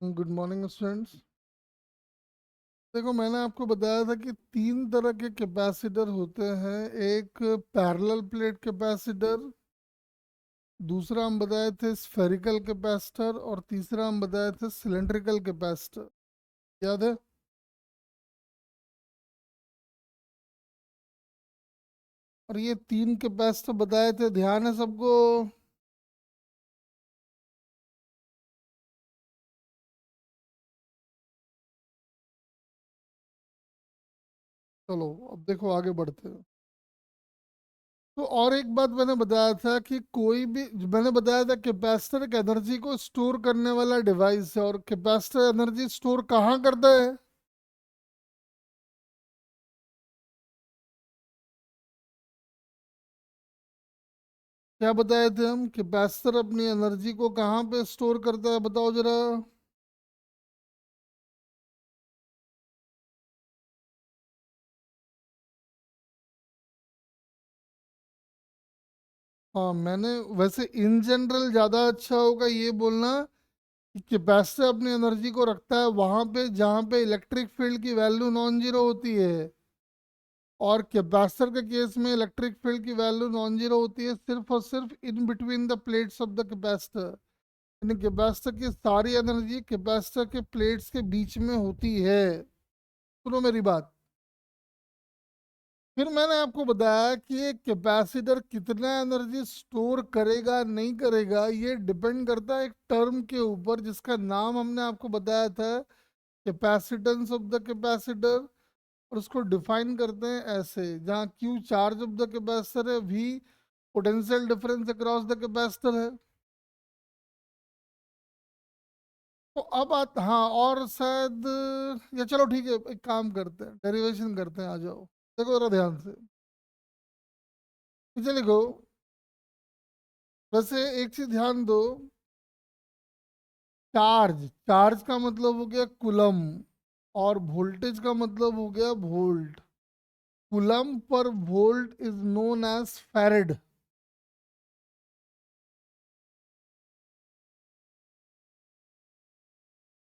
Good morning students. देखो, मैंने आपको बताया था कि तीन तरह के कैपेसिटर होते हैं। एक पैरेलल प्लेट कैपेसिटर, दूसरा हम बताए थे स्फेरिकल कैपेसिटर, और तीसरा हम बताए थे सिलेंड्रिकल कैपेसिटर। याद है? और ये तीन कैपेसिटर बताए थे, ध्यान है सबको? चलो, अब देखो आगे बढ़ते हैं। तो और एक बात मैंने बताया था कि कोई भी, मैंने बताया था कैपेसिटर एक एनर्जी को स्टोर करने वाला डिवाइस है। और कैपेसिटर एनर्जी स्टोर कहाँ करता है? क्या बताए थे हम? कैपेसिटर अपनी एनर्जी को कहाँ पे स्टोर करता है, बताओ जरा। हाँ, मैंने वैसे इन जनरल ज़्यादा अच्छा होगा ये बोलना कि कैपेसिटर अपनी एनर्जी को रखता है वहाँ पे जहाँ पे इलेक्ट्रिक फील्ड की वैल्यू नॉन जीरो होती है। और कैपेसिटर के केस में इलेक्ट्रिक फील्ड की वैल्यू नॉन जीरो होती है सिर्फ और सिर्फ in between the plates of the capacitor. यानी कैपेसिटर की सारी एनर्जी कैपेसिटर के प्लेट्स के बीच में होती है। सुनो मेरी बात। फिर मैंने आपको बताया कि ये कैपेसिटर कितना एनर्जी स्टोर करेगा नहीं करेगा ये डिपेंड करता है एक टर्म के ऊपर जिसका नाम हमने आपको बताया था, कैपेसिटेंस ऑफ द कैपेसिटर। और उसको डिफाइन करते हैं ऐसे, जहाँ Q charge of the capacitor है, V potential difference across the capacitor है। तो अब हाँ, और शायद, या चलो ठीक है, एक काम करते हैं, डेरिवेशन करते हैं, आ जाओ। देखो जरा ध्यान से, पीछे लिखो। वैसे एक चीज ध्यान दो, चार्ज चार्ज का मतलब हो गया कुलम, और वोल्टेज का मतलब हो गया volt. Coulomb per volt is known as farad.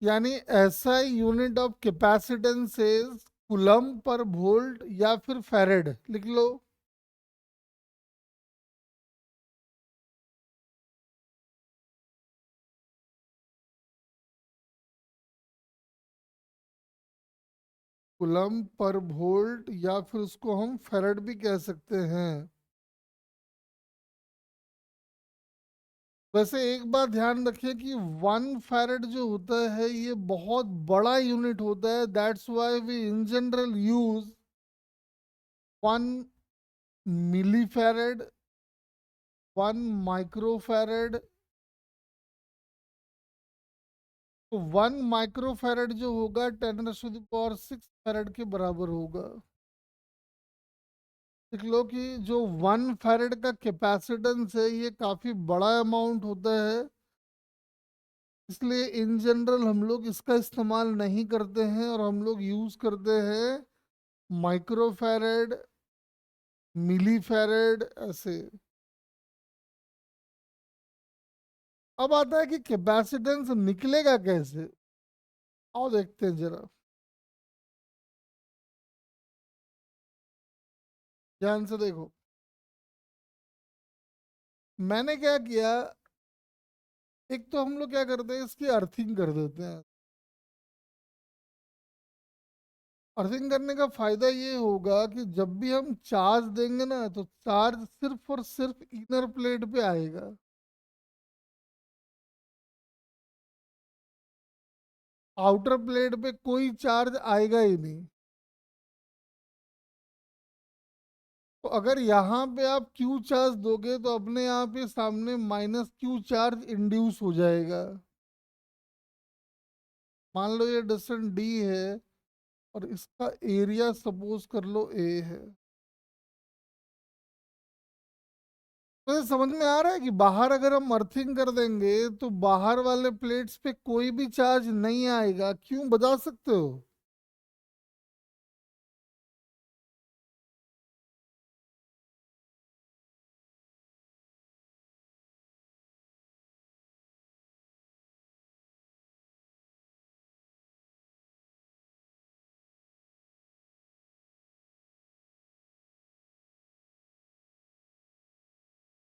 यानी ऐसा unit of capacitance is coulomb per volt, या फिर फैरेड लिख लो। कुलम पर वोल्ट, या फिर उसको हम फैरेड भी कह सकते हैं। वैसे एक बात ध्यान रखिए कि वन फैरेड जो होता है ये बहुत बड़ा यूनिट होता है। That's why we in general use one milli farad, one micro farad. तो वन माइक्रो फैरेड जो होगा 10⁻⁶ फैरेड के बराबर होगा। देख लो कि जो वन फैरेड का कैपेसिटेंस है ये काफी बड़ा अमाउंट होता है। इसलिए इन जनरल हम लोग इसका इस्तेमाल नहीं करते हैं, और हम लोग यूज करते हैं माइक्रो फैरेड, मिली फैरेड, ऐसे। अब आता है कि कैपेसिटेंस निकलेगा कैसे। आओ देखते हैं जरा, ध्यान से देखो। मैंने क्या किया, एक तो हम लोग क्या करते हैं, इसकी अर्थिंग कर देते हैं। अर्थिंग करने का फायदा ये होगा कि जब भी हम चार्ज देंगे ना तो चार्ज सिर्फ और सिर्फ इनर प्लेट पे आएगा। आउटर प्लेट पे कोई चार्ज आएगा ही नहीं। तो अगर यहाँ पे आप क्यू चार्ज दोगे तो अपने आप ही सामने माइनस क्यू चार्ज इंड्यूस हो जाएगा। मान लो ये डिस्टेंस डी है, और इसका एरिया सपोज कर लो ए है। तो ये समझ में आ रहा है कि बाहर अगर हम अर्थिंग कर देंगे तो बाहर वाले प्लेट्स पे कोई भी चार्ज नहीं आएगा। क्यों, बता सकते हो?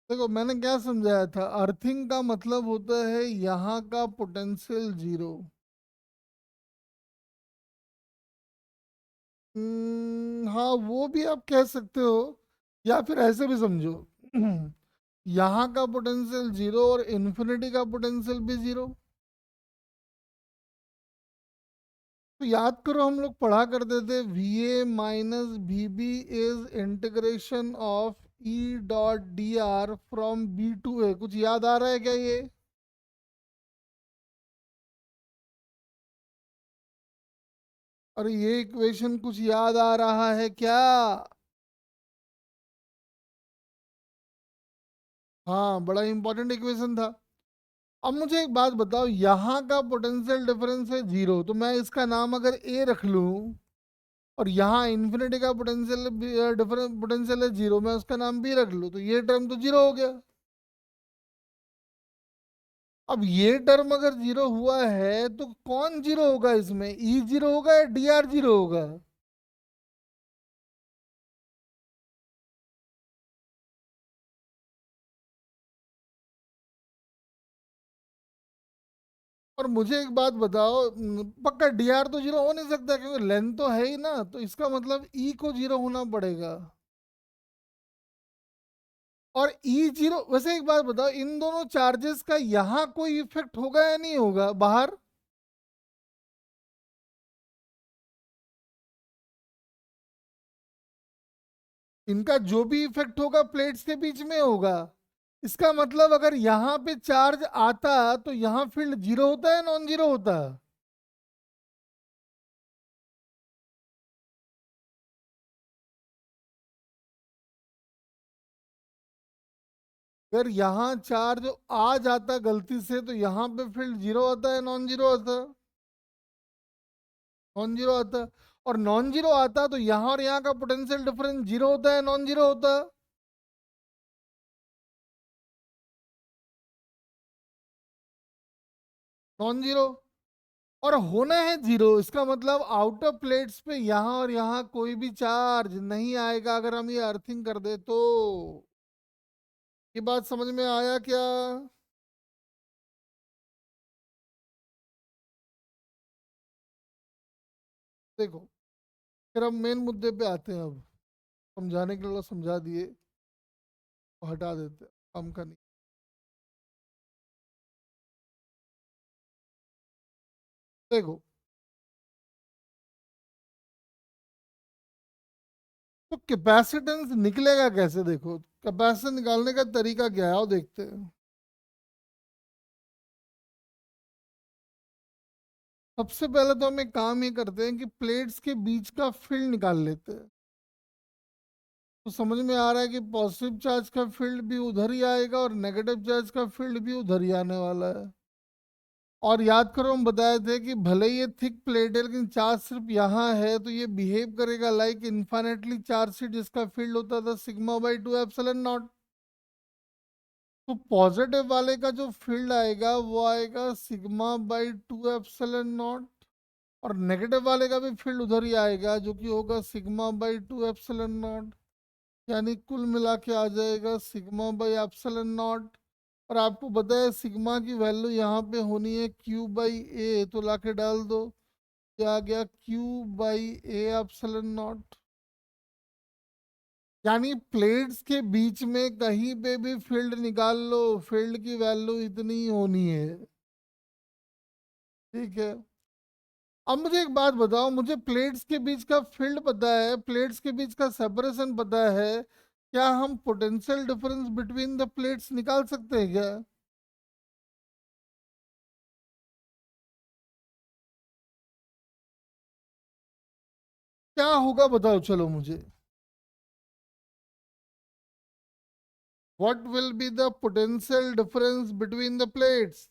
देखो मैंने क्या समझाया था, अर्थिंग का मतलब होता है यहाँ का पोटेंशियल जीरो। हाँ वो भी आप कह सकते हो, या फिर ऐसे भी समझो यहाँ का पोटेंशियल जीरो और इन्फिनिटी का पोटेंशियल भी जीरो। तो याद करो हम लोग पढ़ा करते थे V A minus V B is integration of E dot D R from B to A. कुछ याद आ रहा है क्या ये? और ये इक्वेशन कुछ याद आ रहा है क्या? हाँ बड़ा इंपॉर्टेंट इक्वेशन था। अब मुझे एक बात बताओ, यहाँ का पोटेंशियल डिफरेंस है जीरो, तो मैं इसका नाम अगर ए रख लूं, और यहाँ इन्फिनिटी का पोटेंशियल डिफरेंस पोटेंशियल है जीरो, मैं उसका नाम बी रख लूं, तो ये टर्म तो जीरो हो गया। अब ये टर्म अगर जीरो हुआ है तो कौन जीरो होगा इसमें, ई जीरो होगा या डी आर जीरो होगा? और मुझे एक बात बताओ, पक्का डी आर तो जीरो हो नहीं सकता क्योंकि लेंथ तो है ही ना, तो इसका मतलब ई को जीरो होना पड़ेगा। और ई जीरो, वैसे एक बात बताओ, इन दोनों चार्जेस का यहाँ कोई इफेक्ट होगा या नहीं होगा बाहर? इनका जो भी इफेक्ट होगा प्लेट्स के बीच में होगा। इसका मतलब अगर यहाँ पे चार्ज आता तो यहाँ फील्ड जीरो होता है नॉन जीरो होता है? अगर यहाँ चार्ज आ जाता गलती से तो यहाँ पे फील्ड जीरो आता है नॉन जीरो आता? नॉन जीरो आता। और नॉन जीरो आता तो यहाँ और यहाँ का पोटेंशियल डिफरेंस जीरो होता है नॉन जीरो होता? Non zero. और होना है जीरो, इसका मतलब आउटर प्लेट्स पे यहाँ और यहाँ कोई भी चार्ज नहीं आएगा अगर हम ये अर्थिंग कर दे तो। ये बात समझ में आया क्या? देखो फिर हम मेन मुद्दे पे आते हैं अब। समझाने के लिए समझा दिए, तो हटा देते हैं, काम का नहीं। देखो, तो कैपेसिटेंस निकलेगा कैसे? देखो कैपेसिटेंस निकालने का तरीका क्या है, आओ देखते हैं। सबसे पहले तो हम एक काम ये करते हैं कि प्लेट्स के बीच का फील्ड निकाल लेते हैं। तो समझ में आ रहा है कि पॉजिटिव चार्ज का फील्ड भी उधर ही आएगा और नेगेटिव चार्ज का फील्ड भी उधर ही आने वाला है। और याद करो हम बताए थे कि भले ये थिक प्लेट है लेकिन चार्ज सिर्फ यहाँ है, तो ये बिहेव करेगा लाइक इन्फाइनेटली चार्ज शीट जिसका फील्ड होता था sigma by two epsilon not. तो पॉजिटिव वाले का जो फील्ड आएगा वो आएगा sigma by two epsilon not, और नेगेटिव वाले का भी फील्ड उधर ही आएगा जो कि होगा sigma by two epsilon not. यानी कुल मिला के आ जाएगा सिग्मा बाई एप्सिलॉन नॉट। और आपको पता है सिग्मा की वैल्यू यहाँ पे होनी है क्यू बाई ए, तो लाके डाल दो, क्या आ गया Q by A epsilon not. यानी प्लेट्स के बीच में कहीं पे भी फील्ड निकाल लो, फील्ड की वैल्यू इतनी ही होनी है। ठीक है। अब मुझे एक बात बताओ, मुझे प्लेट्स के बीच का फील्ड पता है, प्लेट्स के बीच का सेपरेशन पता है, क्या हम potential difference between the plates निकाल सकते हैं क्या? क्या होगा बताओ चलो मुझे। What will be the potential difference between the plates?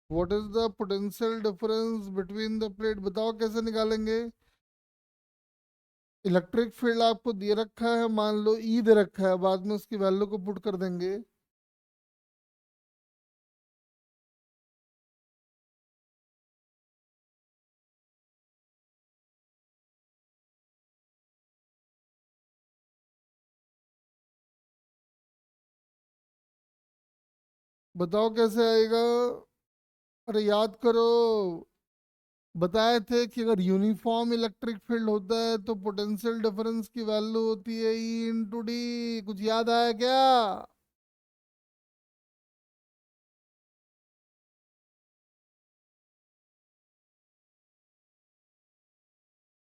What is the potential difference between the plate, बताओ कैसे निकालेंगे? इलेक्ट्रिक फील्ड आपको दे रखा है, मान लो ई दे रखा है, बाद में उसकी वैल्यू को पुट कर देंगे। बताओ कैसे आएगा। अरे याद करो, बताए थे कि अगर यूनिफॉर्म इलेक्ट्रिक फील्ड होता है तो पोटेंशियल डिफरेंस की वैल्यू होती है ई इंटू डी। कुछ याद आया क्या?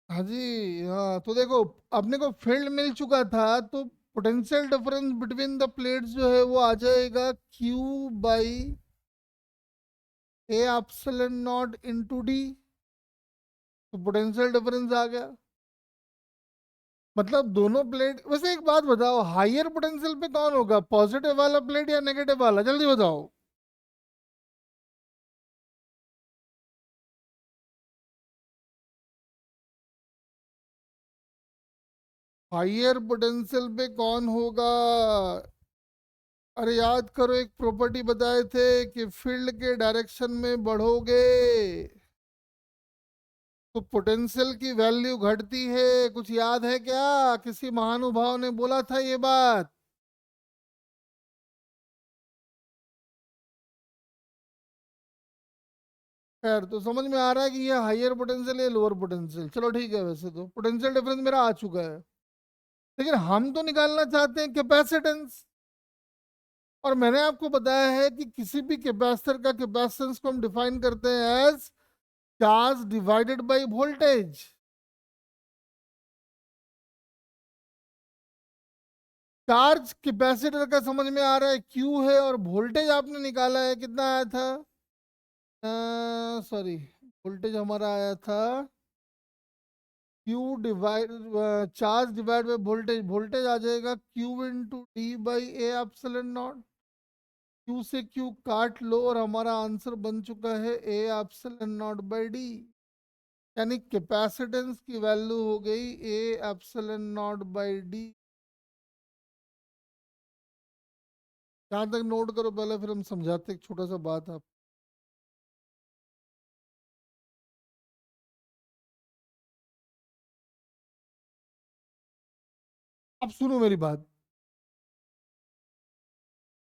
हाँ जी, हाँ तो देखो, अपने को फील्ड मिल चुका था तो potential difference between the plates जो है वो आ जाएगा Q by A epsilon not into D. तो पोटेंशियल डिफरेंस आ गया। मतलब दोनों प्लेट, वैसे एक बात बताओ, हाइयर पोटेंशियल पे कौन होगा, पॉजिटिव वाला प्लेट या नेगेटिव वाला, जल्दी बताओ। हाइयर पोटेंशियल पे कौन होगा? अरे याद करो, एक प्रॉपर्टी बताए थे कि फील्ड के डायरेक्शन में बढ़ोगे तो पोटेंशियल की वैल्यू घटती है। कुछ याद है क्या? किसी महानुभाव ने बोला था ये बात। खैर, तो समझ में आ रहा है कि ये हाइयर पोटेंशियल है, लोअर पोटेंशियल। चलो ठीक है, वैसे तो पोटेंशियल डिफरेंस मेरा आ चुका है, लेकिन हम तो निकालना चाहते हैं कैपेसिटेंस। और मैंने आपको बताया है कि किसी भी कैपेसिटर का कैपेसिटेंस को हम डिफाइन करते हैं as charge divided by voltage. Charge capacitor का समझ में आ रहा है, क्यू है, और वोल्टेज आपने निकाला है, कितना आया था? सॉरी, वोल्टेज हमारा आया था Q divide, charge divide by voltage. Voltage आ जाएगा Q into D by A epsilon naught. Q से क्यू काट लो और हमारा आंसर बन चुका है A epsilon naught by D. यानी कैपेसिटेंस की वैल्यू हो गई A epsilon naught by D. यहाँ तक नोट करो पहले, फिर हम समझाते एक छोटा सा बात आप। अब सुनो मेरी बात,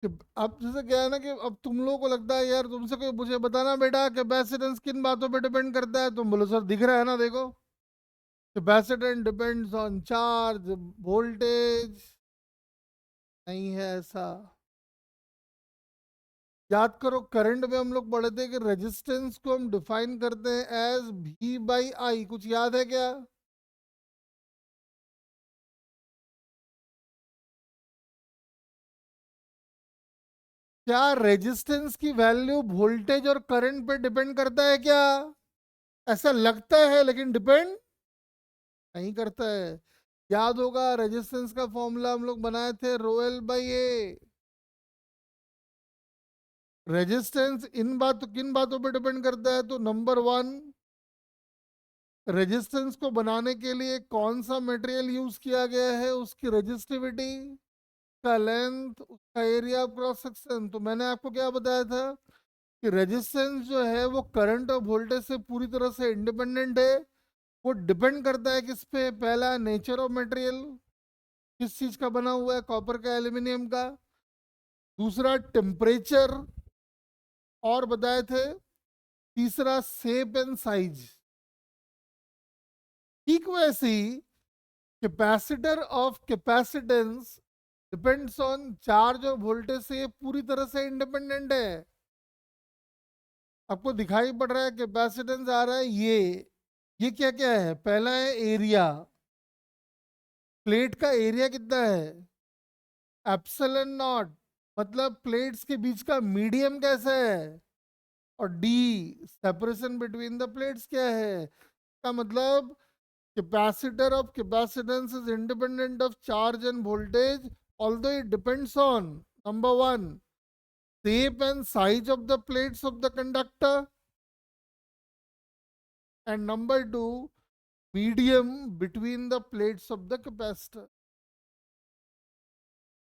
कि अब जैसे क्या है ना, कि अब तुम लोगों को लगता है यार, तुमसे कोई मुझे बताना बेटा कैपेसिटेंस किन बातों पे डिपेंड करता है, तुम बोलो सर दिख रहा है ना, देखो capacitance depends on charge, voltage. नहीं है ऐसा। याद करो, करंट में हम लोग पढ़े थे कि रेजिस्टेंस को हम डिफाइन करते हैं एज V बाई आई। कुछ याद है क्या? क्या रेजिस्टेंस की वैल्यू वोल्टेज और करंट पे डिपेंड करता है क्या? ऐसा लगता है, लेकिन डिपेंड नहीं करता है। याद होगा, रेजिस्टेंस का फॉर्मूला हम लोग बनाए थे rho L by A. Resistance in बात किन बातों पे डिपेंड करता है? तो नंबर वन, रेजिस्टेंस को बनाने के लिए कौन सा मटेरियल यूज किया गया है, उसकी रेजिस्टिविटी, का लेंथ, उसका एरिया ऑफ क्रॉस सेक्शन। तो मैंने आपको क्या बताया था कि रेजिस्टेंस जो है वो करंट और वोल्टेज से पूरी तरह से इंडिपेंडेंट है। वो डिपेंड करता है किस पे? पहला, नेचर ऑफ मटेरियल, किस चीज का बना हुआ है, कॉपर का, एल्यूमिनियम का। दूसरा, टेम्परेचर, और बताए थे तीसरा शेप एंड साइज। ठीक वैसे ही capacitor of capacitance depends on charge और वोल्टेज से ये पूरी तरह से इंडिपेंडेंट है। आपको दिखाई पड़ रहा है कैपेसिटेंस आ रहा है ये क्या क्या है? पहला है एरिया, प्लेट का एरिया कितना है? Epsilon not. मतलब प्लेट्स के बीच का मीडियम कैसा है? और D, separation between the plates क्या है? का मतलब capacitor of capacitance is independent of charge and voltage, although it depends on number one, shape and size of the plates of the conductor, and number two, medium between the plates of the capacitor।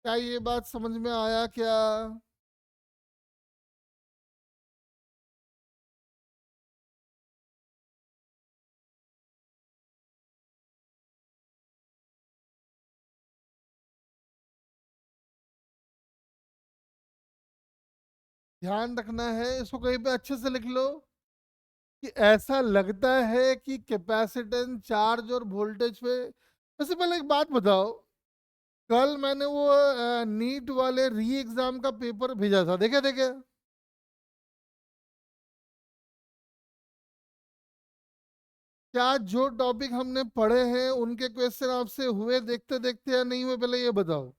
क्या ये बात समझ में आया क्या? ध्यान रखना है, इसको कहीं पे अच्छे से लिख लो कि ऐसा लगता है कि कैपेसिटेंस चार्ज और वोल्टेज पे। वैसे पहले एक बात बताओ, कल मैंने वो नीट वाले री एग्जाम का पेपर भेजा था, देखे देखे? क्या जो टॉपिक हमने पढ़े हैं उनके क्वेश्चन आपसे हुए देखते देखते या नहीं हुए, पहले ये बताओ।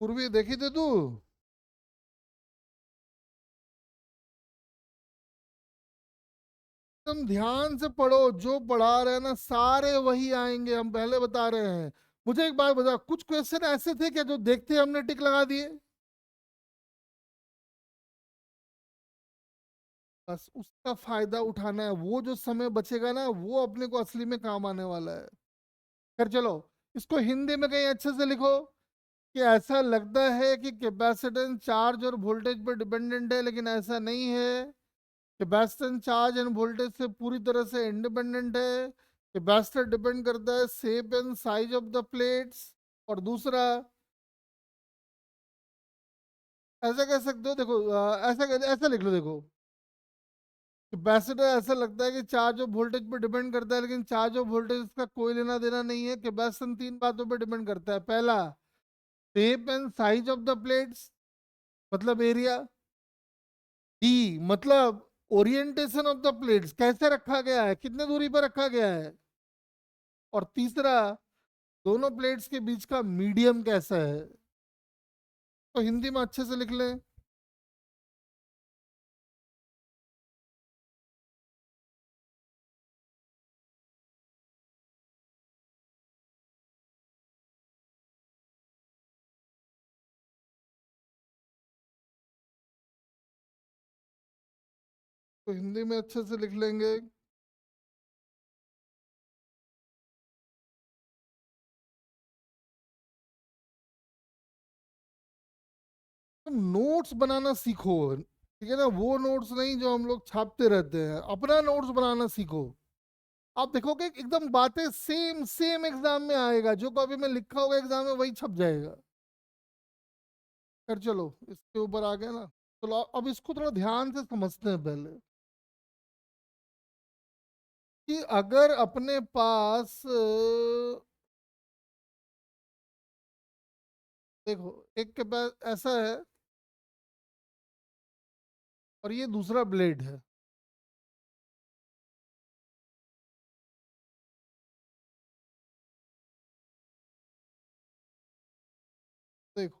पूर्वी देखी थे तू? तुम ध्यान से पढ़ो, जो पढ़ा रहे हैं ना सारे वही आएंगे, हम पहले बता रहे हैं। मुझे एक बात बता, कुछ क्वेश्चन ऐसे थे क्या जो देखते ही हमने टिक लगा दिए? बस उसका फायदा उठाना है, वो जो समय बचेगा ना वो अपने को असली में काम आने वाला है। फिर चलो, इसको हिंदी में कहीं अच्छे से लिखो कि ऐसा लगता है कि कैपेसिटेंस चार्ज और वोल्टेज पर डिपेंडेंट है, लेकिन ऐसा नहीं है। कैपेसिटेंस चार्ज एंड वोल्टेज से पूरी तरह से इंडिपेंडेंट है। कैपेसिटर डिपेंड करता है shape and size of the plates. और दूसरा, ऐसा कह सकते हो, देखो ऐसा लिख लो, देखो कैपेसिटर ऐसा लगता है कि चार्ज और वोल्टेज पर डिपेंड करता है, लेकिन चार्ज और वोल्टेज का कोई लेना देना नहीं है। कैपेसिटेंस तीन बातों पर डिपेंड करता है। पहला, shape and size of the plates, मतलब एरिया। डी मतलब ओरिएंटेशन ऑफ द प्लेट्स, कैसे रखा गया है, कितने दूरी पर रखा गया है। और तीसरा, दोनों प्लेट्स के बीच का मीडियम कैसा है। तो हिंदी में अच्छे से लिख लें। तो हिंदी में अच्छे से लिख लेंगे। तुम नोट्स बनाना सीखो, ठीक है ना? वो नोट्स नहीं जो हम लोग छापते रहते हैं, अपना नोट्स बनाना सीखो। आप देखोगे एकदम बातें सेम सेम एग्जाम में आएगा, जो कॉपी में लिखा होगा एग्जाम में वही छप जाएगा। कर चलो, इसके ऊपर आ गया ना। चलो अब इसको थोड़ा ध्यान से समझते हैं पहले, कि अगर अपने पास देखो एक के पास ऐसा है और ये दूसरा ब्लेड है। देखो,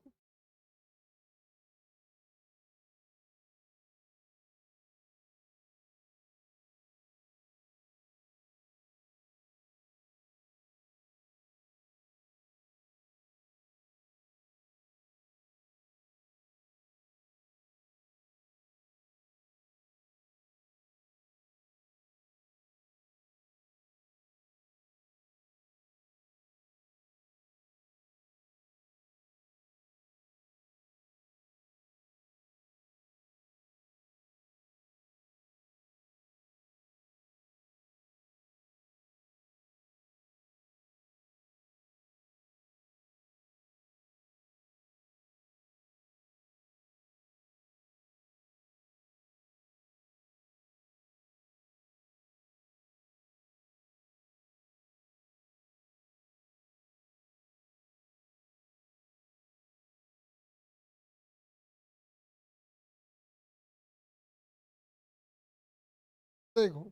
देखो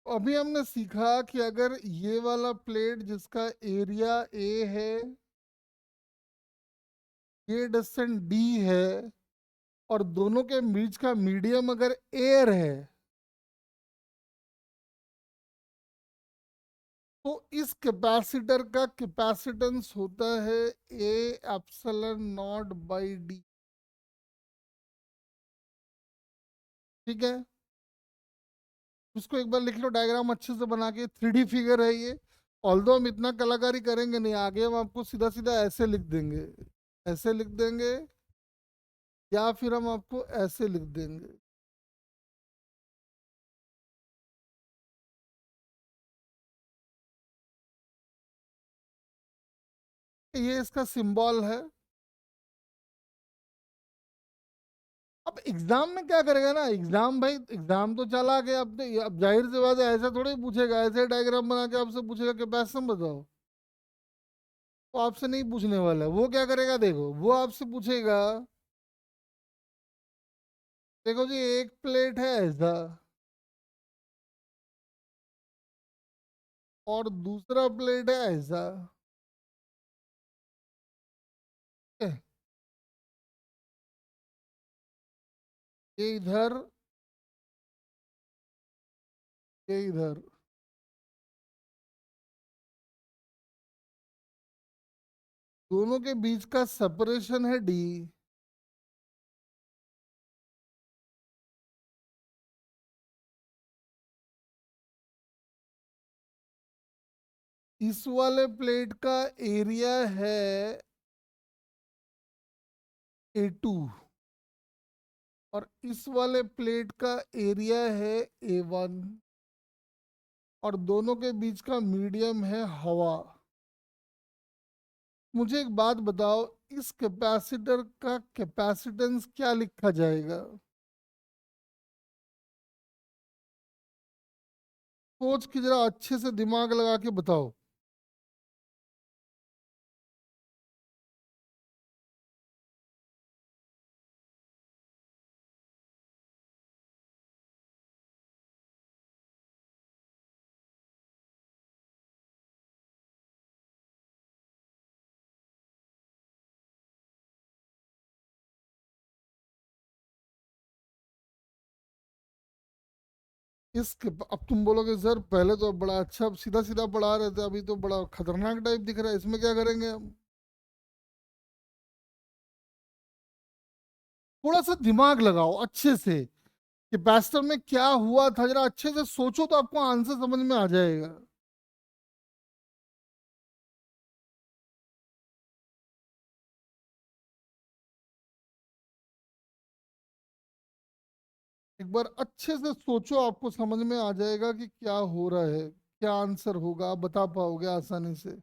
अभी हमने सीखा कि अगर ये वाला प्लेट जिसका एरिया ए है, ये डिस्टेंस डी है, और दोनों के बीच का मीडियम अगर एयर है, तो इस कैपेसिटर का कैपेसिटेंस होता है A epsilon naught by D. ठीक है, इसको एक बार लिख लो डायग्राम अच्छे से बना के, थ्री डी फिगर है ये। ऑल्दो हम इतना कलाकारी करेंगे नहीं, आगे हम आपको सीधा सीधा ऐसे लिख देंगे, ऐसे लिख देंगे, या फिर हम आपको ऐसे लिख देंगे। ये इसका सिंबल है। अब एग्जाम में क्या करेगा ना, एग्जाम भाई एग्जाम तो चला गया, अब जाहिर सी बात है ऐसा थोड़ी पूछेगा, ऐसे डायग्राम बना के आपसे पूछेगा कि पैसे बताओ। वो आपसे नहीं पूछने वाला है। वो क्या करेगा देखो, वो आपसे पूछेगा, देखो जी एक प्लेट है ऐसा, और दूसरा प्लेट है ऐसा, ठीक है? ये इधर, ये इधर, दोनों के बीच का सेपरेशन है डी। इस वाले प्लेट का एरिया है A2, और इस वाले प्लेट का एरिया है A1, और दोनों के बीच का मीडियम है हवा। मुझे एक बात बताओ, इस कैपेसिटर का कैपेसिटेंस क्या लिखा जाएगा? सोच के जरा अच्छे से दिमाग लगा के बताओ। अब तुम बोलोगे सर पहले तो बड़ा अच्छा सीधा सीधा पढ़ा रहे थे, अभी तो बड़ा खतरनाक टाइप दिख रहा है, इसमें क्या करेंगे हम? थोड़ा सा दिमाग लगाओ अच्छे से, कि बैस्टर में क्या हुआ था, जरा अच्छे से सोचो तो आपको आंसर समझ में आ जाएगा। एक बार अच्छे से सोचो, आपको समझ में आ जाएगा कि क्या हो रहा है, क्या आंसर होगा, आप बता पाओगे आसानी से।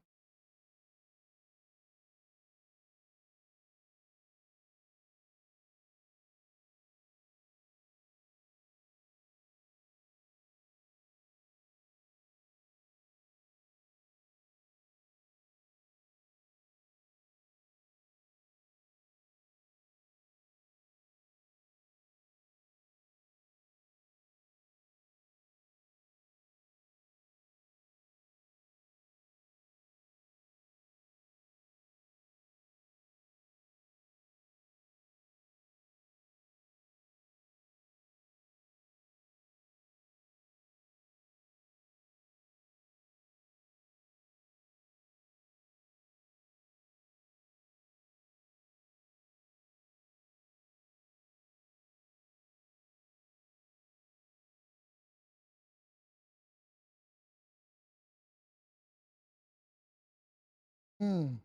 हम्म।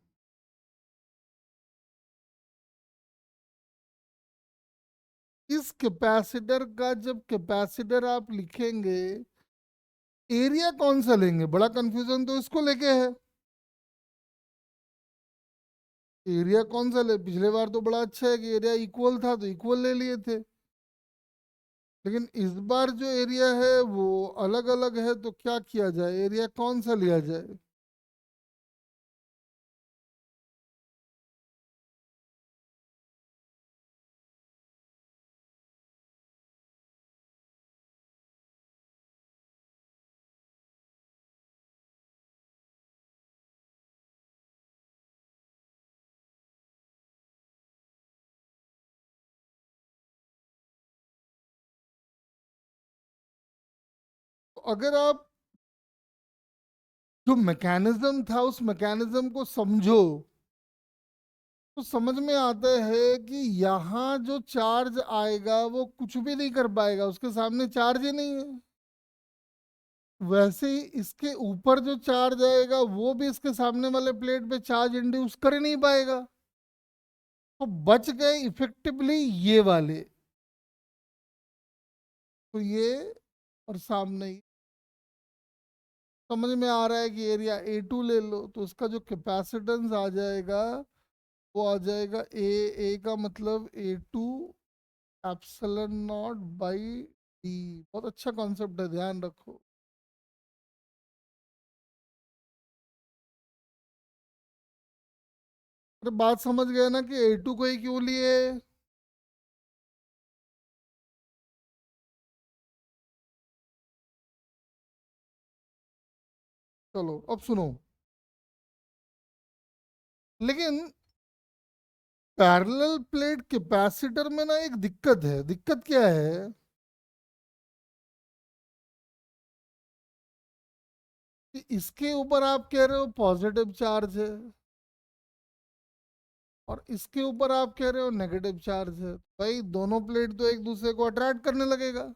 इस कैपेसिटर का जब कैपेसिटर आप लिखेंगे, एरिया कौन सा लेंगे? बड़ा कंफ्यूजन तो इसको लेके है। एरिया कौन सा ले, पिछले बार तो बड़ा अच्छा है कि एरिया इक्वल था तो इक्वल ले लिए थे, लेकिन इस बार जो एरिया है वो अलग अलग है, तो क्या किया जाए, एरिया कौन सा लिया जाए? तो अगर आप जो मैकेनिज्म था उस मैकेनिज्म को समझो, तो समझ में आता है कि यहाँ जो चार्ज आएगा वो कुछ भी नहीं कर पाएगा, उसके सामने चार्ज ही नहीं है। वैसे ही इसके ऊपर जो चार्ज आएगा वो भी इसके सामने वाले प्लेट पे चार्ज इंड्यूस कर ही नहीं पाएगा। तो बच गए इफेक्टिवली ये वाले, तो ये और सामने ही। समझ में आ रहा है कि एरिया A2 ले लो, तो उसका जो कैपेसिटेंस आ जाएगा वो आ जाएगा ए का मतलब A2 epsilon naught by D. बहुत अच्छा कॉन्सेप्ट है, ध्यान रखो। अरे बात समझ गए ना कि A2 को ही क्यों लिए। चलो अब सुनो। लेकिन पैरेलल प्लेट कैपेसिटर में ना एक दिक्कत है। दिक्कत क्या है कि इसके ऊपर आप कह रहे हो पॉजिटिव चार्ज है और इसके ऊपर आप कह रहे हो नेगेटिव चार्ज है। भाई दोनों प्लेट तो एक दूसरे को अट्रैक्ट करने लगेगा।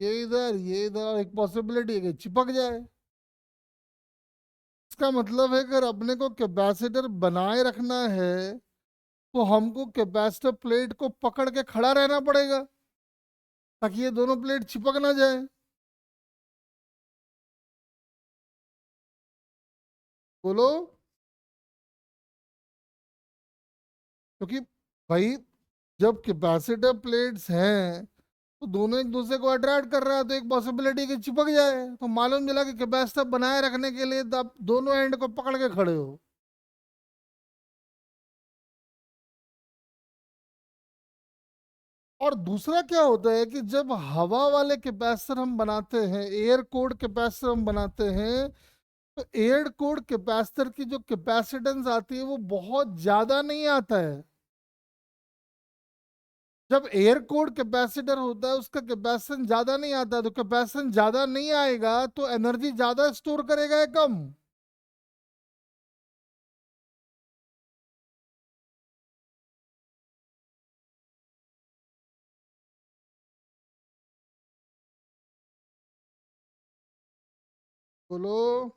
ये इधर और एक पॉसिबिलिटी है कि चिपक जाए। इसका मतलब है अगर अपने को कैपेसिटर बनाए रखना है तो हमको कैपेसिटर प्लेट को पकड़ के खड़ा रहना पड़ेगा ताकि ये दोनों प्लेट चिपक ना जाए। बोलो। क्योंकि भाई जब कैपेसिटर प्लेट्स हैं तो दोनों एक दूसरे को अट्रैक्ट कर रहा है, तो एक पॉसिबिलिटी कि चिपक जाए। तो मालूम चला कि कैपेसिटर बनाए रखने के लिए तो आप दोनों एंड को पकड़ के खड़े हो। और दूसरा क्या होता है कि जब हवा वाले कैपेसिटर हम बनाते हैं, एयर कोड कैपेसिटर हम बनाते हैं, तो एयर कोड कैपेसिटर की जो कैपेसिटेंस आती है वो बहुत ज्यादा नहीं आता है। जब एयर कोड कैपेसिटर होता है उसका कैपेसिटेंस ज्यादा नहीं आता, तो कैपेसिटेंस ज्यादा नहीं आएगा तो एनर्जी ज्यादा स्टोर करेगा या कम। बोलो।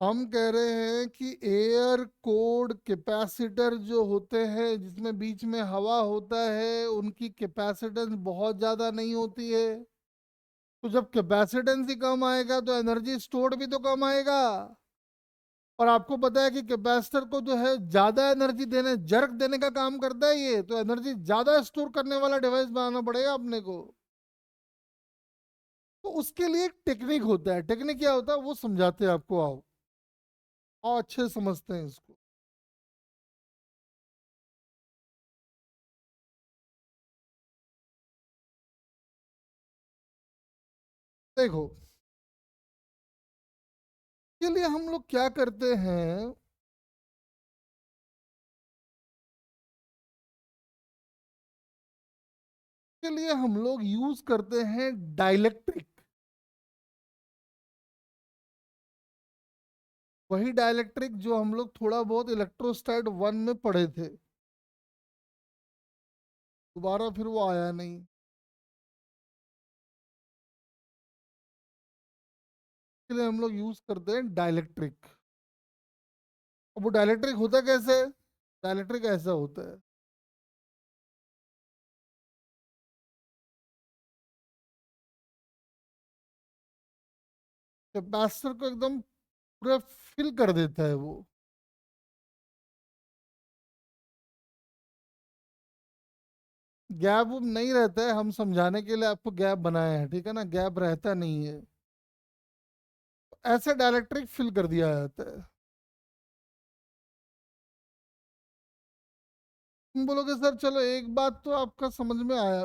हम कह रहे हैं कि एयर कोड कैपेसिटर जो होते हैं जिसमें बीच में हवा होता है उनकी कैपेसिटेंस बहुत ज़्यादा नहीं होती है। तो जब कैपेसिटेंस ही कम आएगा तो एनर्जी स्टोर्ड भी तो कम आएगा। और आपको पता है कि कैपेसिटर को जो है ज़्यादा एनर्जी देने, जर्क देने का काम करता है ये, तो एनर्जी ज़्यादा स्टोर करने वाला डिवाइस बनाना पड़ेगा अपने को। तो उसके लिए एक टेक्निक होता है। टेक्निक क्या होता है वो समझाते हैं आपको, आओ। और अच्छे से समझते हैं इसको। देखो, के लिए हम लोग क्या करते हैं के लिए हम लोग यूज करते हैं डाइलेक्ट्रिक। वही डाइलेक्ट्रिक जो हम लोग थोड़ा बहुत इलेक्ट्रोस्टैट वन में पढ़े थे। दोबारा फिर वो आया नहीं। के लिए हम लोग यूज करते हैं डाइलेक्ट्रिक। अब वो डाइलेक्ट्रिक होता कैसे है? डाइलेक्ट्रिक ऐसा होता है। कैपेसिटर को एकदम पूरा फिल कर देता है वो। गैप नहीं रहता है, हम समझाने के लिए आपको गैप बनाए हैं, ठीक है ना, गैप रहता नहीं है। ऐसे डायलेक्ट्रिक फिल कर दिया जाता है। तुम बोलोगे सर चलो एक बात तो आपका समझ में आया।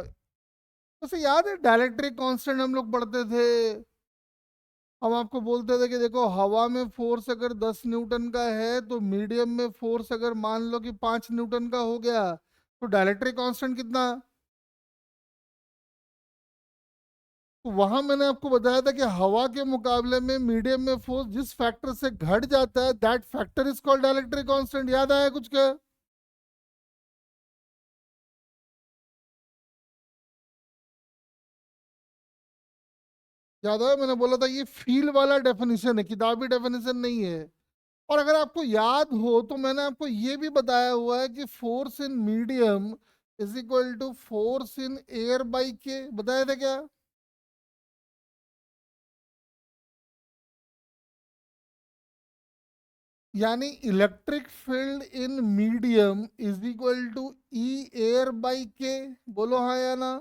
वैसे याद है डायलेक्ट्रिक कांस्टेंट हम लोग पढ़ते थे। हम आपको बोलते थे कि देखो हवा में फोर्स अगर 10 न्यूटन का है तो मीडियम में फोर्स अगर मान लो कि 5 न्यूटन का हो गया तो डायलेक्ट्रिक कांस्टेंट कितना। तो वहां मैंने आपको बताया था कि हवा के मुकाबले में मीडियम में फोर्स जिस फैक्टर से घट जाता है that factor is called dielectric constant. याद आया कुछ क्या? याद आया, मैंने बोला था ये फील वाला डेफिनेशन है, किताबी डेफिनेशन नहीं है। और अगर आपको याद हो तो मैंने आपको ये भी बताया हुआ है कि force in medium is equal to force in air by K, बताया था क्या? यानी electric field in medium is equal to E air by K. बोलो हाँ या ना।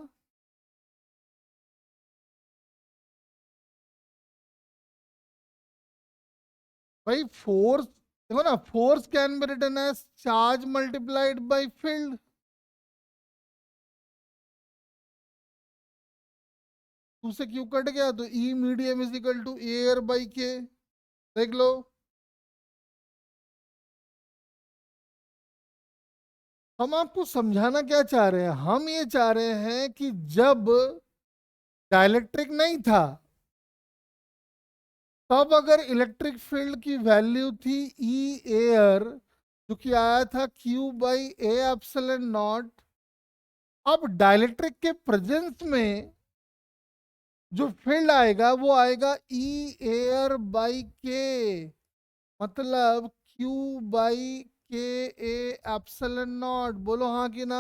भाई फोर्स देखो ना, force can be written as charge multiplied by field. उससे क्यू कट गया तो E medium is equal to air by K. देख लो। हम आपको समझाना क्या चाह रहे हैं, हम ये चाह रहे हैं कि जब डाइलेक्ट्रिक नहीं था तब अगर इलेक्ट्रिक फील्ड की वैल्यू थी ई एयर, जो कि आया था Q by A epsilon not. अब डाइलेक्ट्रिक के प्रेजेंस में जो फील्ड आएगा वो आएगा ई एयर बाई के, मतलब क्यू बाई के ए एप्सिलॉन नॉट। बोलो हाँ कि ना।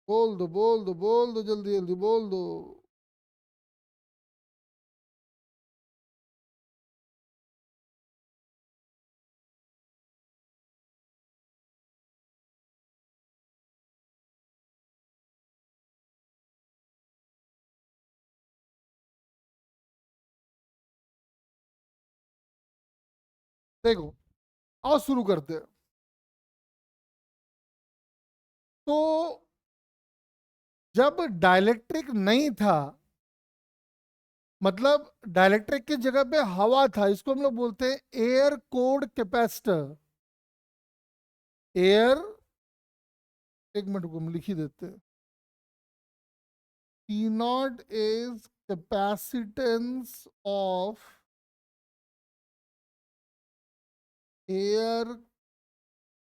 बोल दो बोल दो बोल दो, जल्दी जल्दी बोल दो। देखो, आओ शुरू करते हैं। तो जब डाइलेक्ट्रिक नहीं था, मतलब डाइलेक्ट्रिक की जगह पे हवा था, इसको हम लोग बोलते हैं एयर कोर्ड कैपेसिटर। एयर, एक मिनट को हम लिख ही देते हैं। P naught is capacitance of air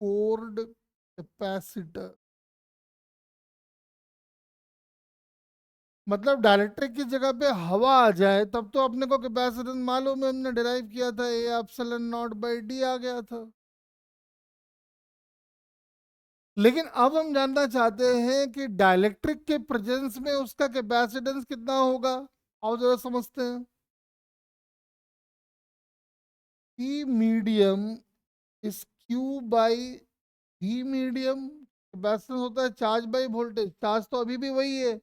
cored capacitor. मतलब डाइलेक्ट्रिक की जगह पे हवा आ जाए तब तो अपने को कैपेसिटेंस मालूम है, हमने डिराइव किया था, A epsilon naught by D आ गया था। लेकिन अब हम जानना चाहते हैं कि डाइलेक्ट्रिक के प्रेजेंस में उसका कैपेसिटेंस कितना होगा। आओ जरा समझते हैं। P medium is Q by V medium. Capacitance होता है चार्ज बाई वोल्टेज, चार्ज तो अभी भी वही है,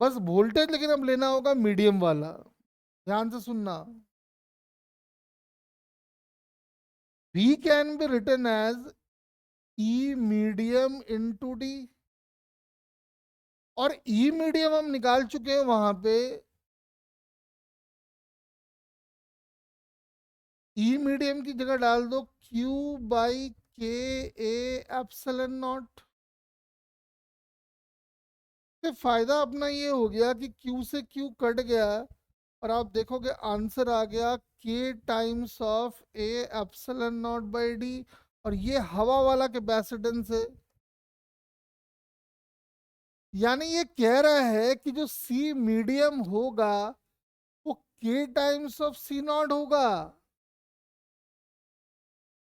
बस वोल्टेज लेकिन अब लेना होगा मीडियम वाला। ध्यान से सुनना। We can be written as E medium into D. और ई मीडियम हम निकाल चुके हैं वहां पे। ई मीडियम की जगह डाल दो क्यू बाई के ए एप्सिलॉन नॉट। से फायदा अपना ये हो गया कि क्यू से क्यू कट गया, और आप देखोगे आंसर आ गया के times of A epsilon naught by D. और ये हवा वाला कैपेसिटेंस है। यानी ये कह रहा है कि जो सी मीडियम होगा वो के टाइम्स ऑफ सी नॉट होगा।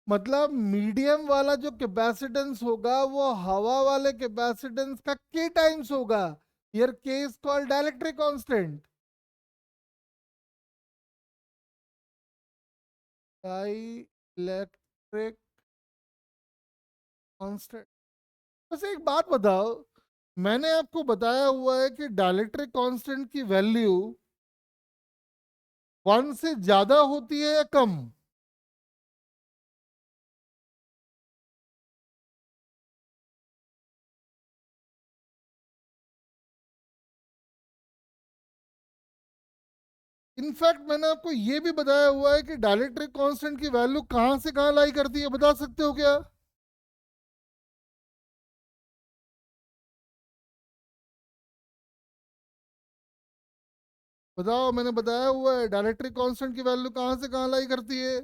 मतलब मीडियम वाला जो कैपेसिटेंस होगा वो हवा वाले कैपेसिटेंस का के टाइम्स होगा। हियर के is called dielectric constant. Dielectric constant. बस एक बात बताओ, मैंने आपको बताया हुआ है कि डाइलेक्ट्रिक कांस्टेंट की वैल्यू 1 से ज्यादा होती है या कम। इनफैक्ट मैंने आपको यह भी बताया हुआ है कि डाइलेक्ट्रिक कांस्टेंट की वैल्यू कहां से कहां लाई करती है, बता सकते हो क्या। बताओ, मैंने बताया हुआ है डायलेक्ट्रिक कांस्टेंट की वैल्यू कहां से कहां लाई करती है।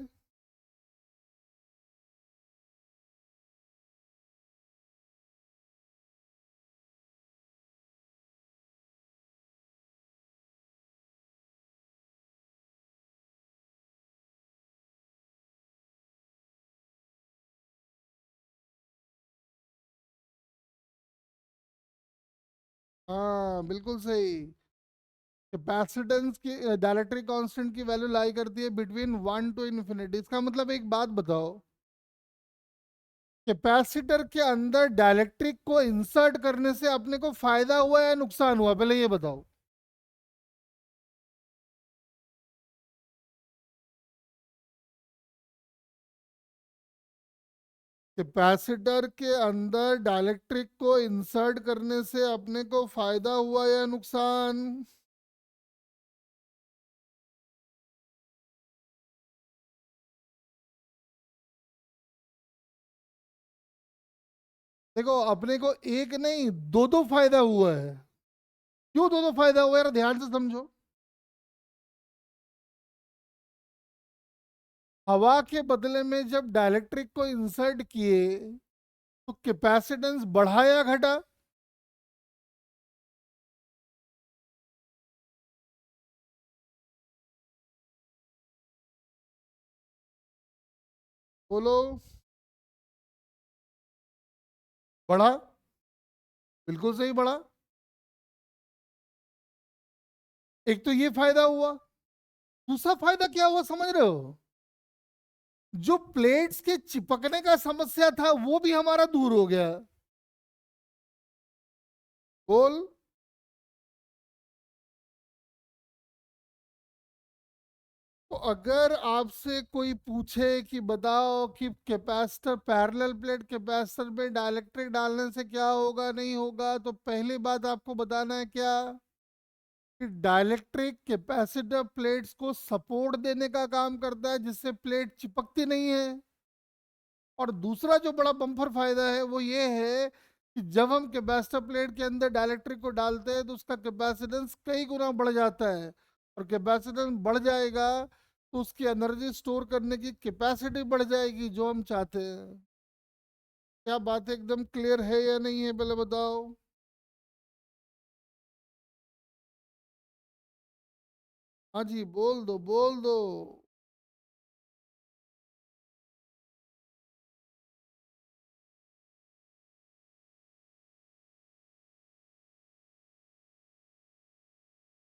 हाँ बिल्कुल सही। कैपेसिटेंस की डायलेक्ट्रिक कांस्टेंट की वैल्यू लाई करती है बिटवीन 1 to इन्फिनिटी। इसका मतलब एक बात बताओ, कैपेसिटर के अंदर डायलेक्ट्रिक को इंसर्ट करने से अपने को फायदा हुआ या नुकसान हुआ, पहले ये बताओ। कैपेसिटर के अंदर डायलेक्ट्रिक को इंसर्ट करने से अपने को फायदा हुआ या नुकसान? देखो अपने को एक नहीं, दो दो फायदा हुआ है। क्यों दो दो फायदा हुआ है, यार ध्यान से समझो। हवा के बदले में जब डायलेक्ट्रिक को इंसर्ट किए तो कैपेसिटेंस बढ़ा या घटा? बोलो। बढ़ा। बिल्कुल सही बढ़ा। एक तो ये फायदा हुआ। दूसरा फायदा क्या हुआ समझ रहे हो? जो प्लेट्स के चिपकने का समस्या था वो भी हमारा दूर हो गया। बोल। तो अगर आपसे कोई पूछे कि बताओ कि कैपेसिटर, पैरेलल प्लेट कैपेसिटर में डाइलेक्ट्रिक डालने से क्या होगा नहीं होगा, तो पहली बात आपको बताना है क्या, कि डाइलेक्ट्रिक कैपेसिटर प्लेट्स को सपोर्ट देने का काम करता है जिससे प्लेट चिपकती नहीं है। और दूसरा जो बड़ा बम्पर फायदा है वो ये है कि जब हम कैपेसिटर प्लेट के अंदर डाइलेक्ट्रिक को डालते हैं तो उसका कैपेसिटेंस कई गुना बढ़ जाता है। और कैपेसिटेंस बढ़ जाएगा तो उसकी एनर्जी स्टोर करने की कैपेसिटी बढ़ जाएगी, जो हम चाहते हैं। क्या बात एकदम क्लियर है या नहीं है, पहले बताओ। हाँ जी, बोल दो बोल दो।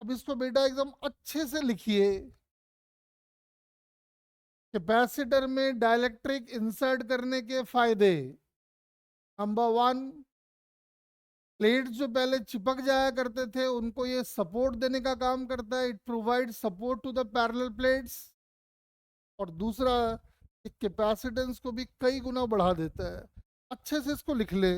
अब इसको बेटा एकदम अच्छे से लिखिए। कैपेसिटर में डाइलेक्ट्रिक इंसर्ट करने के फायदे। नंबर वन, प्लेट्स जो पहले चिपक जाया करते थे उनको ये सपोर्ट देने का काम करता है, it provide support to the parallel plates. और दूसरा, कैपेसिटेंस को भी कई गुना बढ़ा देता है। अच्छे से इसको लिख ले।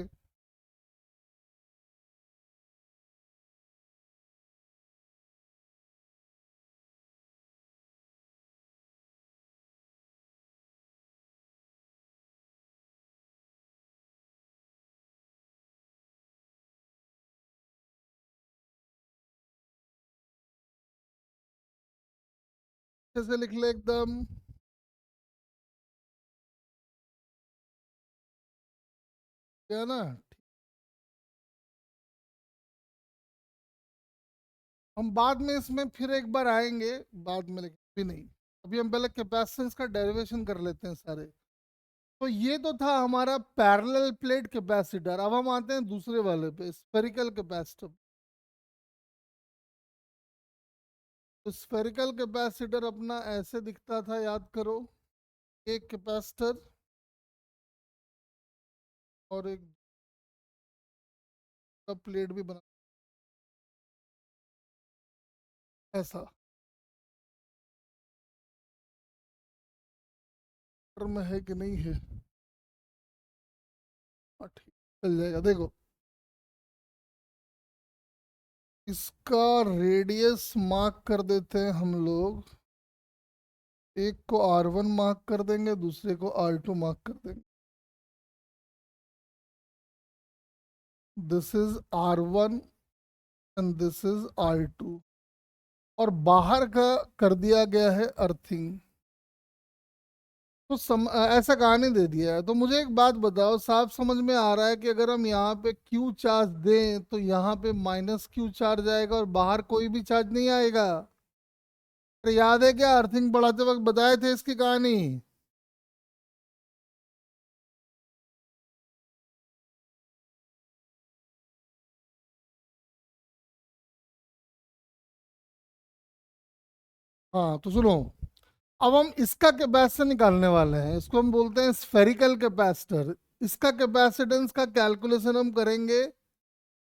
अच्छे से लिख ले एकदम। क्या ना, हम बाद में इसमें फिर एक बार आएंगे बाद में, लेकिन भी नहीं। अभी हम पहले कैपेसिटेंस का डेरिवेशन कर लेते हैं सारे। तो ये तो था हमारा पैरेलल प्लेट कैपेसिटर। अब हम आते हैं दूसरे वाले पे, स्फेरिकल कैपेसिटर। तो स्फेरिकल कैपेसिटर अपना ऐसे दिखता था, याद करो। एक कैपेसिटर और एक प्लेट भी बना, ऐसा में है कि नहीं है? हाँ ठीक, चल जाएगा। देखो, इसका रेडियस मार्क कर देते हैं हम लोग। एक को R1 मार्क कर देंगे, दूसरे को R2 मार्क कर देंगे। This is R1 and this is R2। और बाहर का कर दिया गया है अर्थिंग। तो ऐसा कहानी दे दिया है। तो मुझे एक बात बताओ, साफ समझ में आ रहा है कि अगर हम यहाँ पे क्यू चार्ज दें तो यहाँ पे माइनस क्यू चार्ज आएगा और बाहर कोई भी चार्ज नहीं आएगा। अरे याद है क्या, अर्थिंग पढ़ाते वक्त बताए थे इसकी कहानी? हाँ तो सुनो, अब हम इसका कैपेसिटर निकालने वाले हैं, इसको हम बोलते हैं स्फेरिकल कैपेसिटर। इसका कैपेसिटेंस का कैलकुलेशन हम करेंगे,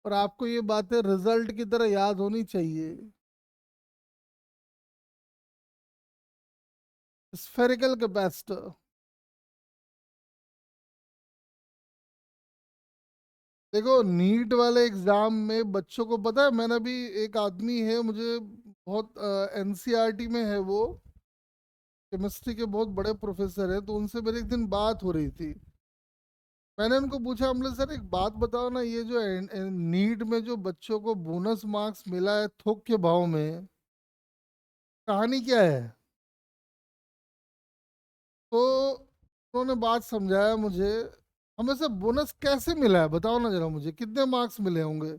और आपको ये बातें रिजल्ट की तरह याद होनी चाहिए। स्फेरिकल कैपेसिटर, देखो नीट वाले एग्जाम में बच्चों को पता है, मैंने भी, एक आदमी है मुझे बहुत, एनसीईआरटी में है वो, केमिस्ट्री के बहुत बड़े प्रोफेसर है, तो उनसे मेरी एक दिन बात हो रही थी। मैंने उनको पूछा, हमने सर एक बात बताओ ना, ये जो नीट में जो बच्चों को बोनस मार्क्स मिला है थोक के भाव में, कहानी क्या है? तो उन्होंने बात समझाया मुझे। हमें से बोनस कैसे मिला है बताओ ना जरा मुझे, कितने मार्क्स मिले होंगे?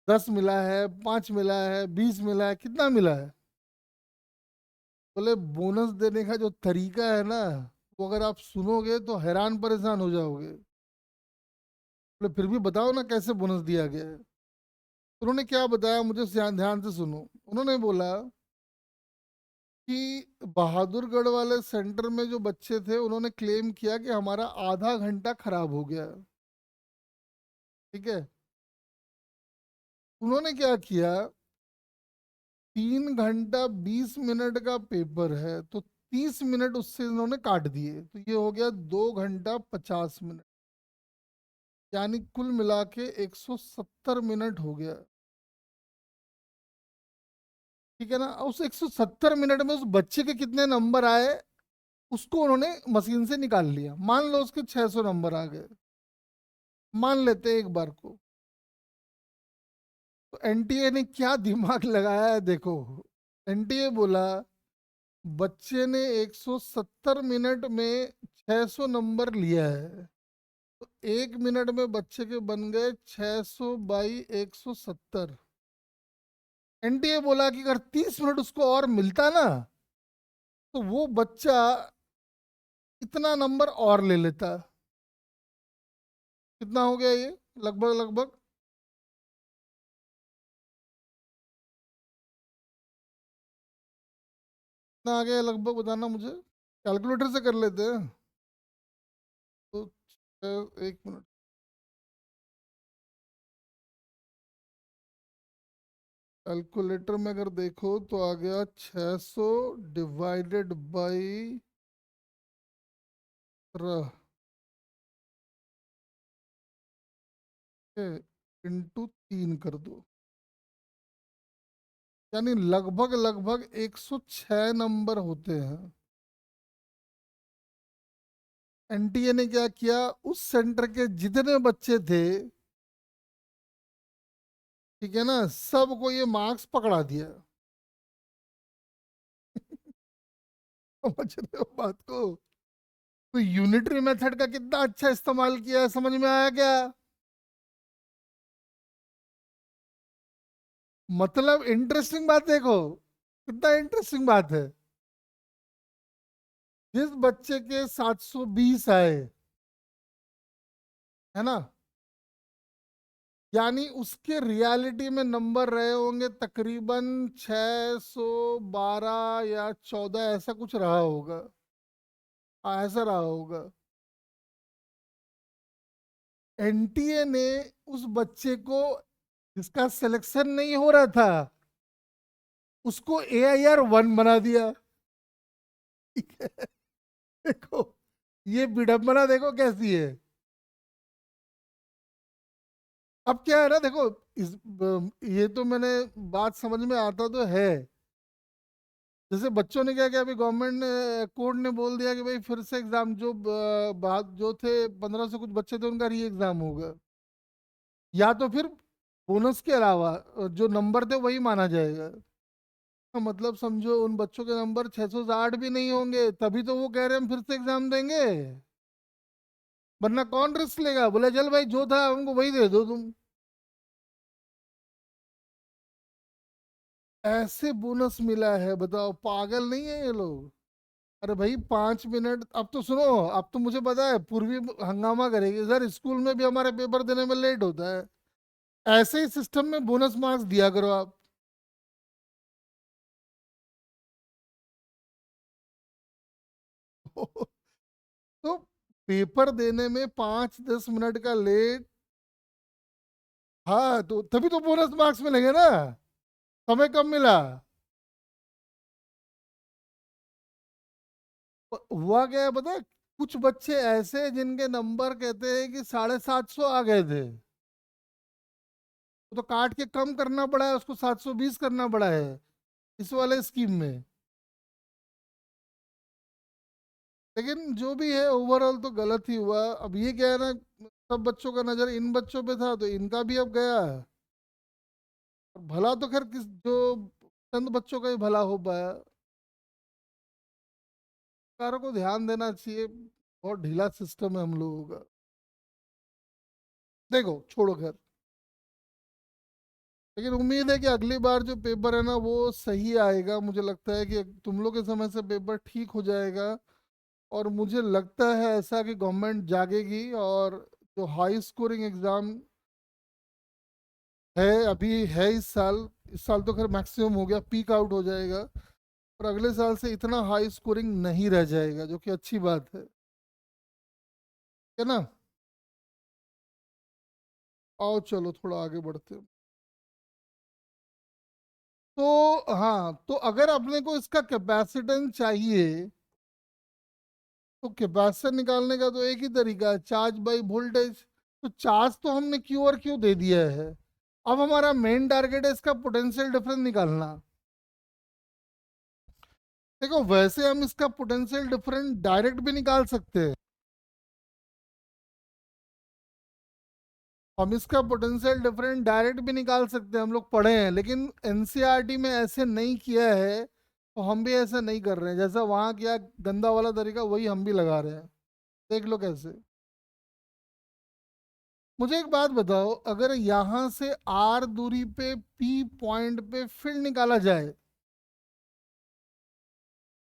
10 मिला है, 5 मिला है, 20 मिला है, कितना मिला है? बोले बोनस देने का जो तरीका है ना, वो अगर आप सुनोगे तो हैरान परेशान हो जाओगे। बोले फिर भी बताओ ना कैसे बोनस दिया गया है। उन्होंने क्या बताया मुझे, ध्यान ध्यान से सुनो। उन्होंने बोला कि बहादुरगढ़ वाले सेंटर में जो बच्चे थे, उन्होंने क्लेम किया कि हमारा आधा घंटा खराब हो गया। ठीक है। उन्होंने क्या किया, 3 घंटा 20 मिनट का पेपर है, तो 30 मिनट उससे इन्होंने काट दिए, तो ये हो गया 2 घंटा 50 मिनट, यानी कुल मिला के 170 मिनट हो गया। ठीक है ना? उस 170 मिनट में उस बच्चे के कितने नंबर आए, उसको उन्होंने मशीन से निकाल लिया। मान लो उसके 600 नंबर आ गए, मान लेते हैं एक बार को। तो एनटीए ने क्या दिमाग लगाया है देखो। एनटीए बोला, बच्चे ने 170 मिनट में 600 नंबर लिया है, तो 1 मिनट में बच्चे के बन गए 600 बाई 170। एनटीए बोला कि अगर 30 मिनट उसको और मिलता ना, तो वो बच्चा इतना नंबर और ले लेता। कितना हो गया ये, लगभग लगभग? कितना आ गया लगभग, बताना मुझे, कैलकुलेटर से कर लेते हैं। तो 1 मिनट, कैलकुलेटर में अगर देखो तो आ गया 600 डिवाइडेड बाई इंटू 3 कर दो, यानी लगभग लगभग 106 नंबर होते हैं। एनटीए ने क्या किया, उस सेंटर के जितने बच्चे थे, ठीक है ना, सबको ये मार्क्स पकड़ा दिया। समझ रहे हो बात को? तो यूनिटरी मेथड का कितना अच्छा इस्तेमाल किया है, समझ में आया क्या? मतलब इंटरेस्टिंग बात देखो, कितना इंटरेस्टिंग बात है। जिस बच्चे के 720 आए, है ना, यानी उसके रियलिटी में नंबर रहे होंगे तकरीबन 612 या 14, ऐसा कुछ रहा होगा। हाँ, ऐसा रहा होगा। एनटीए ने उस बच्चे को, जिसका सिलेक्शन नहीं हो रहा था, उसको AIR 1 बना दिया। ठीक है? देखो, ये विडंबना देखो कैसी है। अब क्या है ना, देखो, ये तो मैंने, बात समझ में आता तो है। जैसे बच्चों ने क्या किया, अभी गवर्नमेंट ने, कोर्ट ने बोल दिया कि भाई फिर से एग्जाम, जो बात जो थे 15 से कुछ बच्चे थे उनका री एग्जाम होगा, या तो फिर बोनस के अलावा जो नंबर थे वही माना जाएगा। मतलब समझो, उन बच्चों के नंबर 660 भी नहीं होंगे, तभी तो वो कह रहे हैं हम फिर से एग्जाम देंगे। वरना कौन रिस्क लेगा? बोले चल भाई, जो था हमको वही दे दो तुम। ऐसे बोनस मिला है, बताओ, पागल नहीं है ये लोग? अरे भाई 5 मिनट, अब तो सुनो, अब तो मुझे पता है पूर्वी हंगामा करेगी सर, स्कूल में भी हमारे पेपर देने में लेट होता है, ऐसे ही सिस्टम में बोनस मार्क्स दिया करो आप। तो पेपर देने में 5-10 मिनट का लेट, हाँ तो तभी तो बोनस मार्क्स मिलेंगे ना। समय कम मिला। हुआ क्या है पता है? कुछ बच्चे ऐसे जिनके नंबर कहते हैं कि 750 आ गए थे, तो काट के कम करना पड़ा है, उसको 720 करना पड़ा है इस वाले स्कीम में। लेकिन जो भी है ओवरऑल तो गलत ही हुआ। अब ये क्या है ना, सब बच्चों का नजर इन बच्चों पे था तो इनका भी अब गया। और भला तो खैर किस जो चंद बच्चों का ही भला हो पाया। सरकारों को ध्यान देना चाहिए, बहुत ढीला सिस्टम है हम लोगों का। देखो छोड़ो खैर। लेकिन उम्मीद है कि अगली बार जो पेपर है ना वो सही आएगा। मुझे लगता है कि तुम लोग के समय से पेपर ठीक हो जाएगा। और मुझे लगता है ऐसा कि गवर्नमेंट जागेगी, और जो हाई स्कोरिंग एग्जाम है अभी है इस साल तो खैर मैक्सिमम हो गया, पीक आउट हो जाएगा। और अगले साल से इतना हाई स्कोरिंग नहीं रह जाएगा, जो कि अच्छी बात है ना। आओ चलो थोड़ा आगे बढ़ते हैं। तो हाँ, तो अगर अपने को इसका कैपेसिटेंस चाहिए, तो कैपेसिटर निकालने का तो एक ही तरीका है, चार्ज बाई वोल्टेज। तो चार्ज तो हमने क्यू और क्यू दे दिया है। अब हमारा मेन टारगेट है इसका पोटेंशियल डिफरेंस निकालना। देखो वैसे हम इसका पोटेंशियल डिफरेंस डायरेक्ट भी निकाल सकते हैं। हम इसका पोटेंशियल डिफरेंस डायरेक्ट भी निकाल सकते हैं, हम लोग पढ़े हैं, लेकिन एनसीईआरटी में ऐसे नहीं किया है। तो हम भी ऐसा नहीं कर रहे हैं, जैसा वहां किया गंदा वाला तरीका वही हम भी लगा रहे हैं। देख लो कैसे। मुझे एक बात बताओ, अगर यहां से आर दूरी पे पी पॉइंट पे फील्ड निकाला जाए,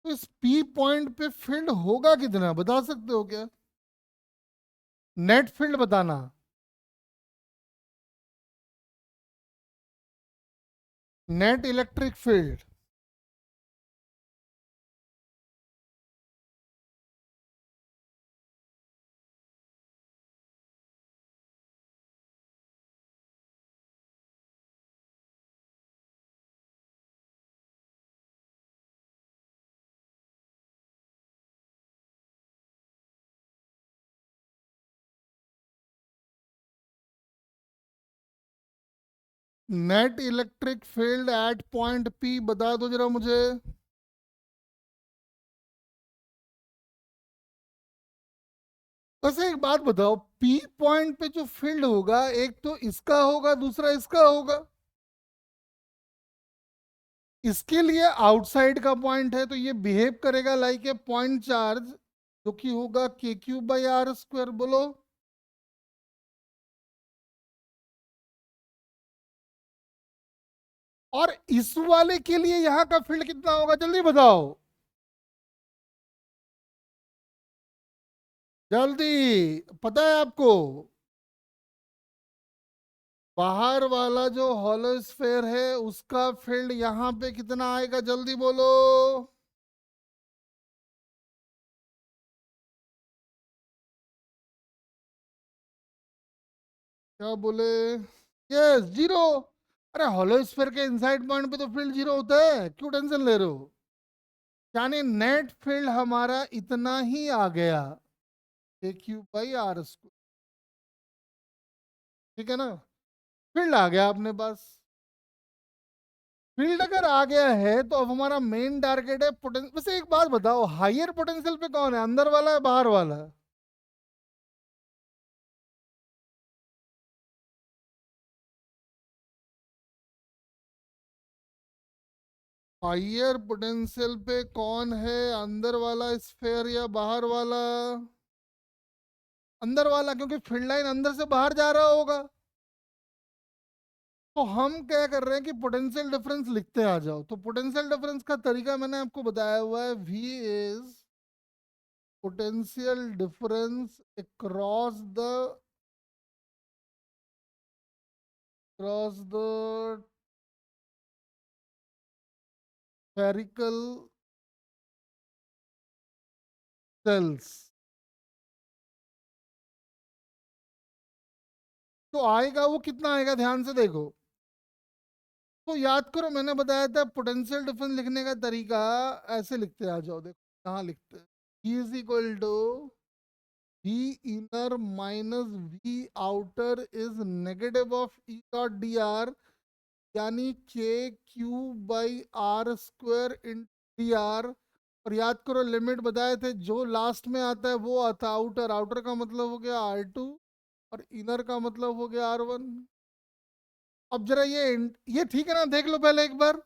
तो इस पी पॉइंट पे फील्ड होगा कितना, बता सकते हो क्या? नेट फील्ड बताना। Net electric field. Net electric field at point P बता दो जरा मुझे। वैसे एक बात बताओ, पी पॉइंट पे जो फील्ड होगा, एक तो इसका होगा, दूसरा इसका होगा। इसके लिए आउटसाइड का पॉइंट है, तो ये बिहेव करेगा लाइक ए पॉइंट चार्ज, जो कि होगा के क्यू बाई आर स्क्वायर। बोलो। और इस वाले के लिए यहाँ का फील्ड कितना होगा, जल्दी बताओ। जल्दी। पता है आपको? बाहर वाला जो हॉलो स्फेयर है उसका फील्ड यहाँ पे कितना आएगा, जल्दी बोलो। क्या बोले? Yes, zero. अरे हॉलो स्फीयर के इनसाइड पॉइंट पे तो फील्ड जीरो होता है, क्यों टेंशन ले रहे हो? यानी नेट फील्ड हमारा इतना ही आ गया, ए क्यू बाई आर स्क्वायर। ठीक है ना? फील्ड आ गया अपने पास। फील्ड अगर आ गया है तो अब हमारा मेन टारगेट है पोटेंशियल। वैसे एक बात बताओ, हायर पोटेंशियल पे कौन है, अंदर वाला है बाहर वाला है? हायर पोटेंशियल पे कौन है, अंदर वाला स्फेयर या बाहर वाला? अंदर वाला, क्योंकि फील्ड लाइन अंदर से बाहर जा रहा होगा। तो हम क्या कर रहे हैं कि पोटेंशियल डिफरेंस लिखते आ जाओ। तो पोटेंशियल डिफरेंस का तरीका मैंने आपको बताया हुआ है, V is potential difference across the spherical shells. तो आएगा वो कितना आएगा, ध्यान से देखो। तो याद करो मैंने बताया था पोटेंशियल डिफरेंस लिखने का तरीका ऐसे लिखते आ जाओ, देखो कहाँ लिखते हैं। E is equal to V inner minus V outer is negative of E dot D R, यानी k Q by R square in D R. और याद करो लिमिट बताए थे, जो लास्ट में आता है वो आता है आउटर, आउटर का मतलब हो गया R2 और इनर का मतलब हो गया R1। अब जरा ये ठीक है ना, देख लो पहले एक बार।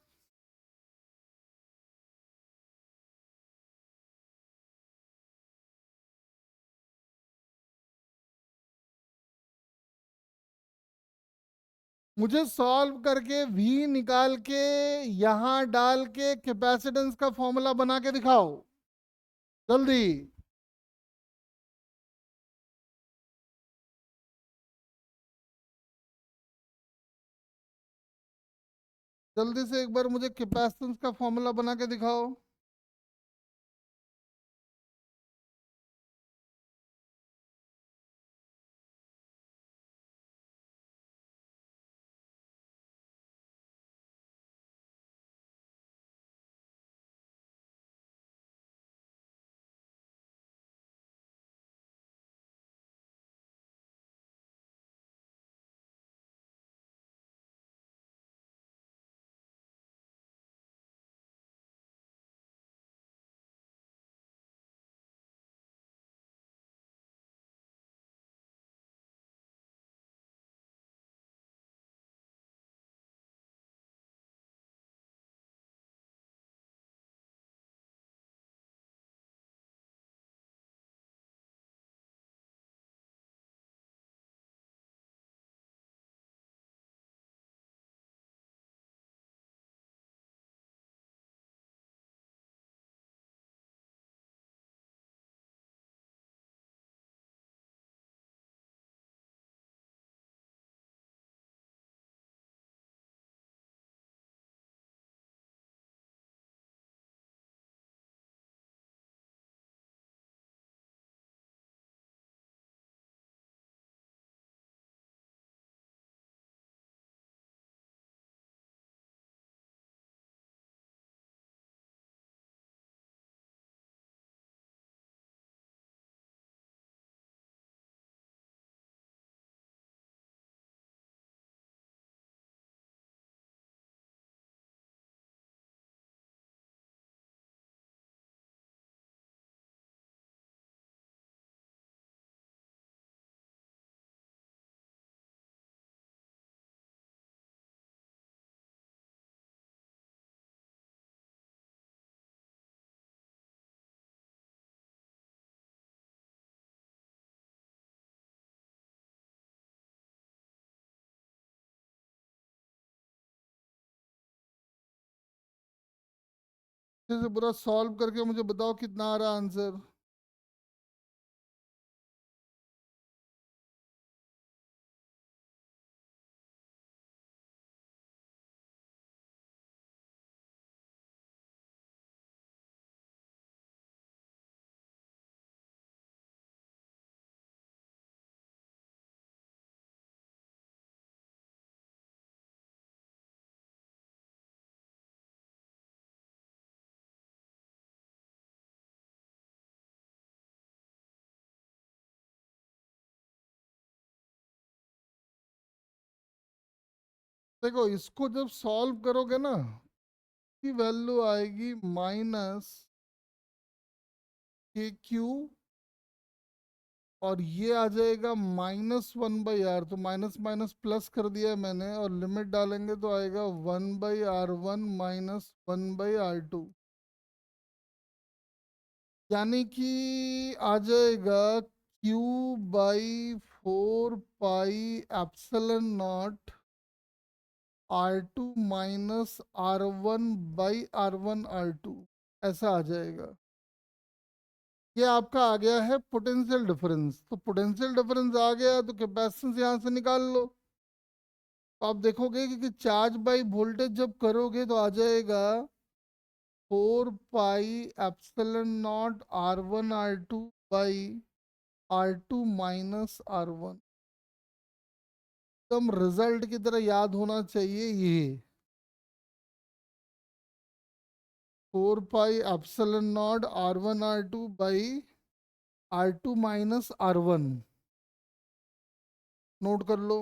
मुझे सॉल्व करके v निकाल के यहां डाल के कैपेसिटेंस का फॉर्मूला बना के दिखाओ जल्दी। जल्दी से एक बार मुझे कैपेसिटेंस का फॉर्मूला बना के दिखाओ। अच्छे से पूरा सॉल्व करके मुझे बताओ कितना आ रहा आंसर। देखो इसको जब सॉल्व करोगे ना, की वैल्यू आएगी -KQ, और ये आ जाएगा -1/R। तो माइनस माइनस प्लस कर दिया है मैंने, और लिमिट डालेंगे तो आएगा 1/R1 -1/R2, यानी कि आ जाएगा Q/4 pi epsilon not R2 -R1/R1R2, ऐसा आ जाएगा। ये आपका आ गया है पोटेंशियल डिफरेंस। तो पोटेंशियल डिफरेंस आ गया तो कैपेसिटेंस यहाँ से निकाल लो। तो आप देखोगे कि चार्ज बाई वोल्टेज जब करोगे तो आ जाएगा 4 पाई epsilon not R1 R2 by R2 minus R1। एकदम रिजल्ट की तरह याद होना चाहिए ये। 4 पाई epsilon not R1 R2 by R2 minus R1। Note कर लो।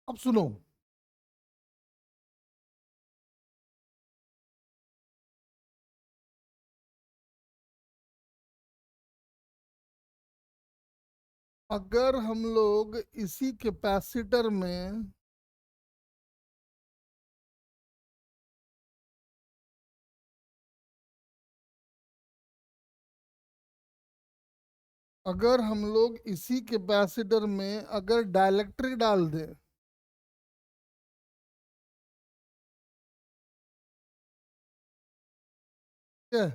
अब सुनो, अगर हम लोग इसी कैपेसिटर में अगर हम लोग इसी कैपेसिटर में अगर डाइलेक्ट्रिक डाल दें, ठीक है,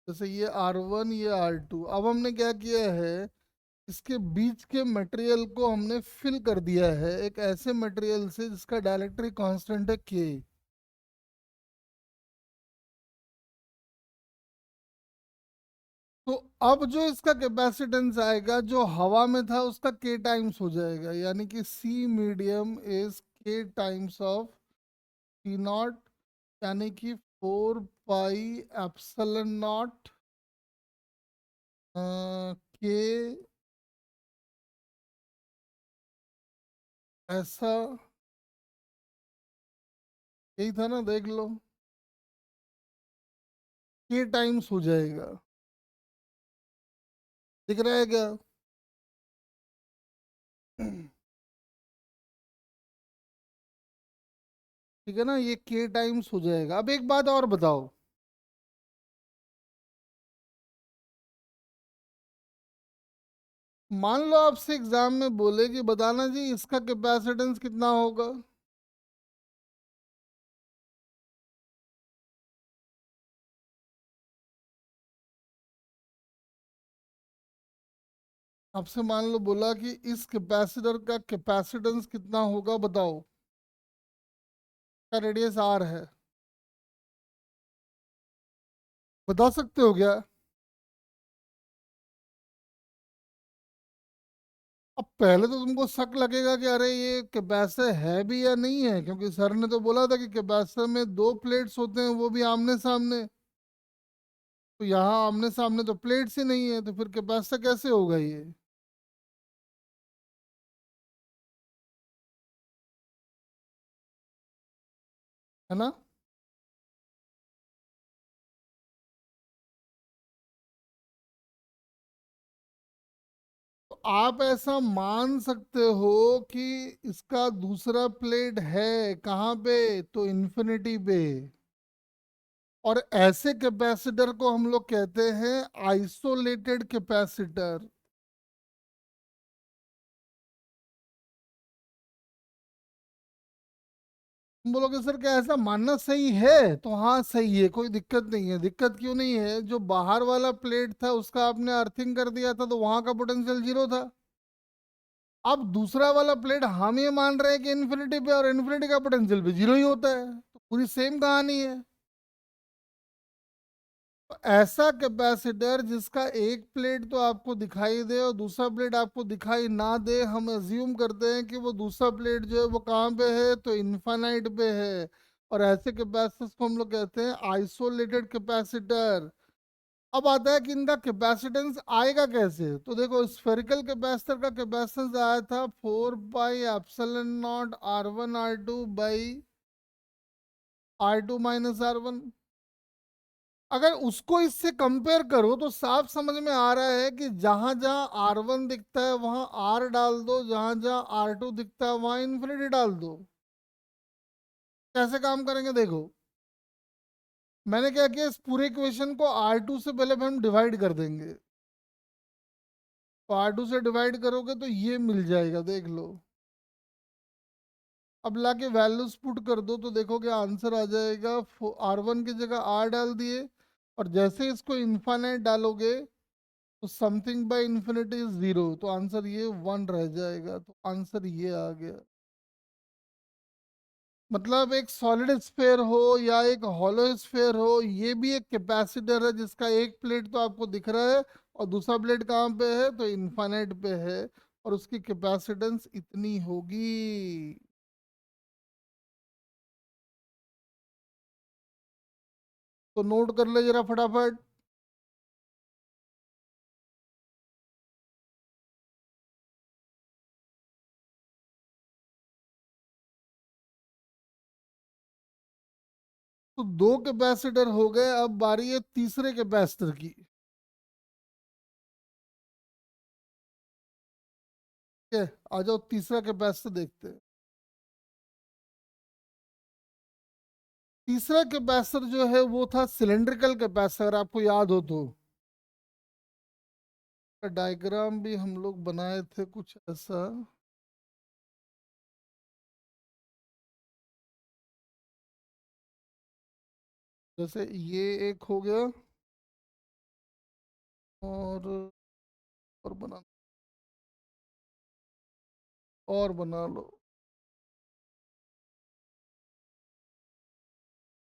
जैसे ये R1 ये R2, अब हमने क्या किया है, इसके बीच के मटेरियल को हमने फिल कर दिया है एक ऐसे मटेरियल से जिसका डाइलेक्ट्रिक कांस्टेंट है के। तो अब जो इसका कैपेसिटेंस आएगा जो हवा में था उसका के टाइम्स हो जाएगा, यानी कि सी मीडियम इज के टाइम्स ऑफ टी नॉट, यानी कि 4 पाई एप्सिलॉन नॉट के, ऐसा यही था ना, देख लो, के टाइम्स हो जाएगा। दिख रहा है क्या? ठीक है ना, ये के टाइम्स हो जाएगा। अब एक बात और बताओ, मान लो आपसे एग्जाम में बोले कि बताना जी इसका कैपेसिटेंस कितना होगा, आपसे मान लो बोला कि इस कैपेसिटर का कैपेसिटेंस कितना होगा बताओ, का रेडियस आर है, बता सकते हो क्या? अब पहले तो तुमको शक लगेगा कि अरे ये कैपेसिटर है भी या नहीं है, क्योंकि सर ने तो बोला था कि कैपेसिटर में दो प्लेट्स होते हैं वो भी आमने सामने। तो यहाँ आमने सामने तो प्लेट्स ही नहीं है, तो फिर कैपेसिटर कैसे होगा ये? है ना? तो आप ऐसा मान सकते हो कि इसका दूसरा प्लेट है कहाँ पे, तो इन्फिनिटी पे। और ऐसे कैपेसिटर को हम लोग कहते हैं आइसोलेटेड कैपेसिटर। तुम बोलोगे सर क्या ऐसा मानना सही है? तो हाँ सही है, कोई दिक्कत नहीं है। दिक्कत क्यों नहीं है, जो बाहर वाला प्लेट था उसका आपने अर्थिंग कर दिया था तो वहां का पोटेंशियल जीरो था। अब दूसरा वाला प्लेट हम ये मान रहे हैं कि इन्फिनिटी पे, और इन्फिनिटी का पोटेंशियल भी जीरो ही होता है, तो पूरी सेम कहानी है। तो ऐसा कैपेसिटर जिसका एक प्लेट तो आपको दिखाई दे और दूसरा प्लेट आपको दिखाई ना दे, हम अज्यूम करते हैं कि वो दूसरा प्लेट जो है वो कहाँ पे है, तो इन्फानाइट पे है। और ऐसे कैपेसिटर्स को हम लोग कहते हैं आइसोलेटेड कैपेसिटर। अब आता है कि इनका कैपेसिटेंस आएगा कैसे, तो देखो स्फेरिकल कैपेसिटर का कैपेसिटेंस आया था 4 पाई epsilon not R1 R2 by R2 minus R1। अगर उसको इससे कंपेयर करो तो साफ समझ में आ रहा है कि जहां जहां R1 दिखता है वहां R डाल दो, जहां जहां R2 दिखता है वहां इन्फिनिटी डाल दो। कैसे काम करेंगे देखो, मैंने क्या किया, इस पूरे इक्वेशन को R2 से पहले हम डिवाइड कर देंगे। तो R2 से डिवाइड करोगे तो ये मिल जाएगा, देख लो। अब लाके वैल्यूज पुट कर दो तो देखोगे आंसर आ जाएगा। R1 की जगह R डाल दिए, और जैसे इसको इन्फाइनाइट डालोगे तो something by infinity is zero, तो आंसर ये 1 रह जाएगा, तो आंसर ये आ गया। मतलब एक सॉलिड स्फेयर हो या एक हॉलो स्फेयर हो, ये भी एक कैपेसिटर है जिसका एक प्लेट तो आपको दिख रहा है और दूसरा प्लेट कहाँ पे है, तो इन्फाइनाइट पे है, और उसकी कैपेसिटेंस इतनी होगी। तो नोट कर ले जरा फटाफट। तो दो कैपेसिटर हो गए, अब बारी है तीसरे कैपेसिटर की। ठीक है, आ जाओ तीसरा कैपेसिटर देखते हैं। तीसरा कैपेसिटर जो है वो था सिलेंड्रिकल कैपेसिटर, आपको याद हो तो। डायग्राम भी हम लोग बनाए थे कुछ ऐसा। जैसे ये एक हो गया, और बना, और बना लो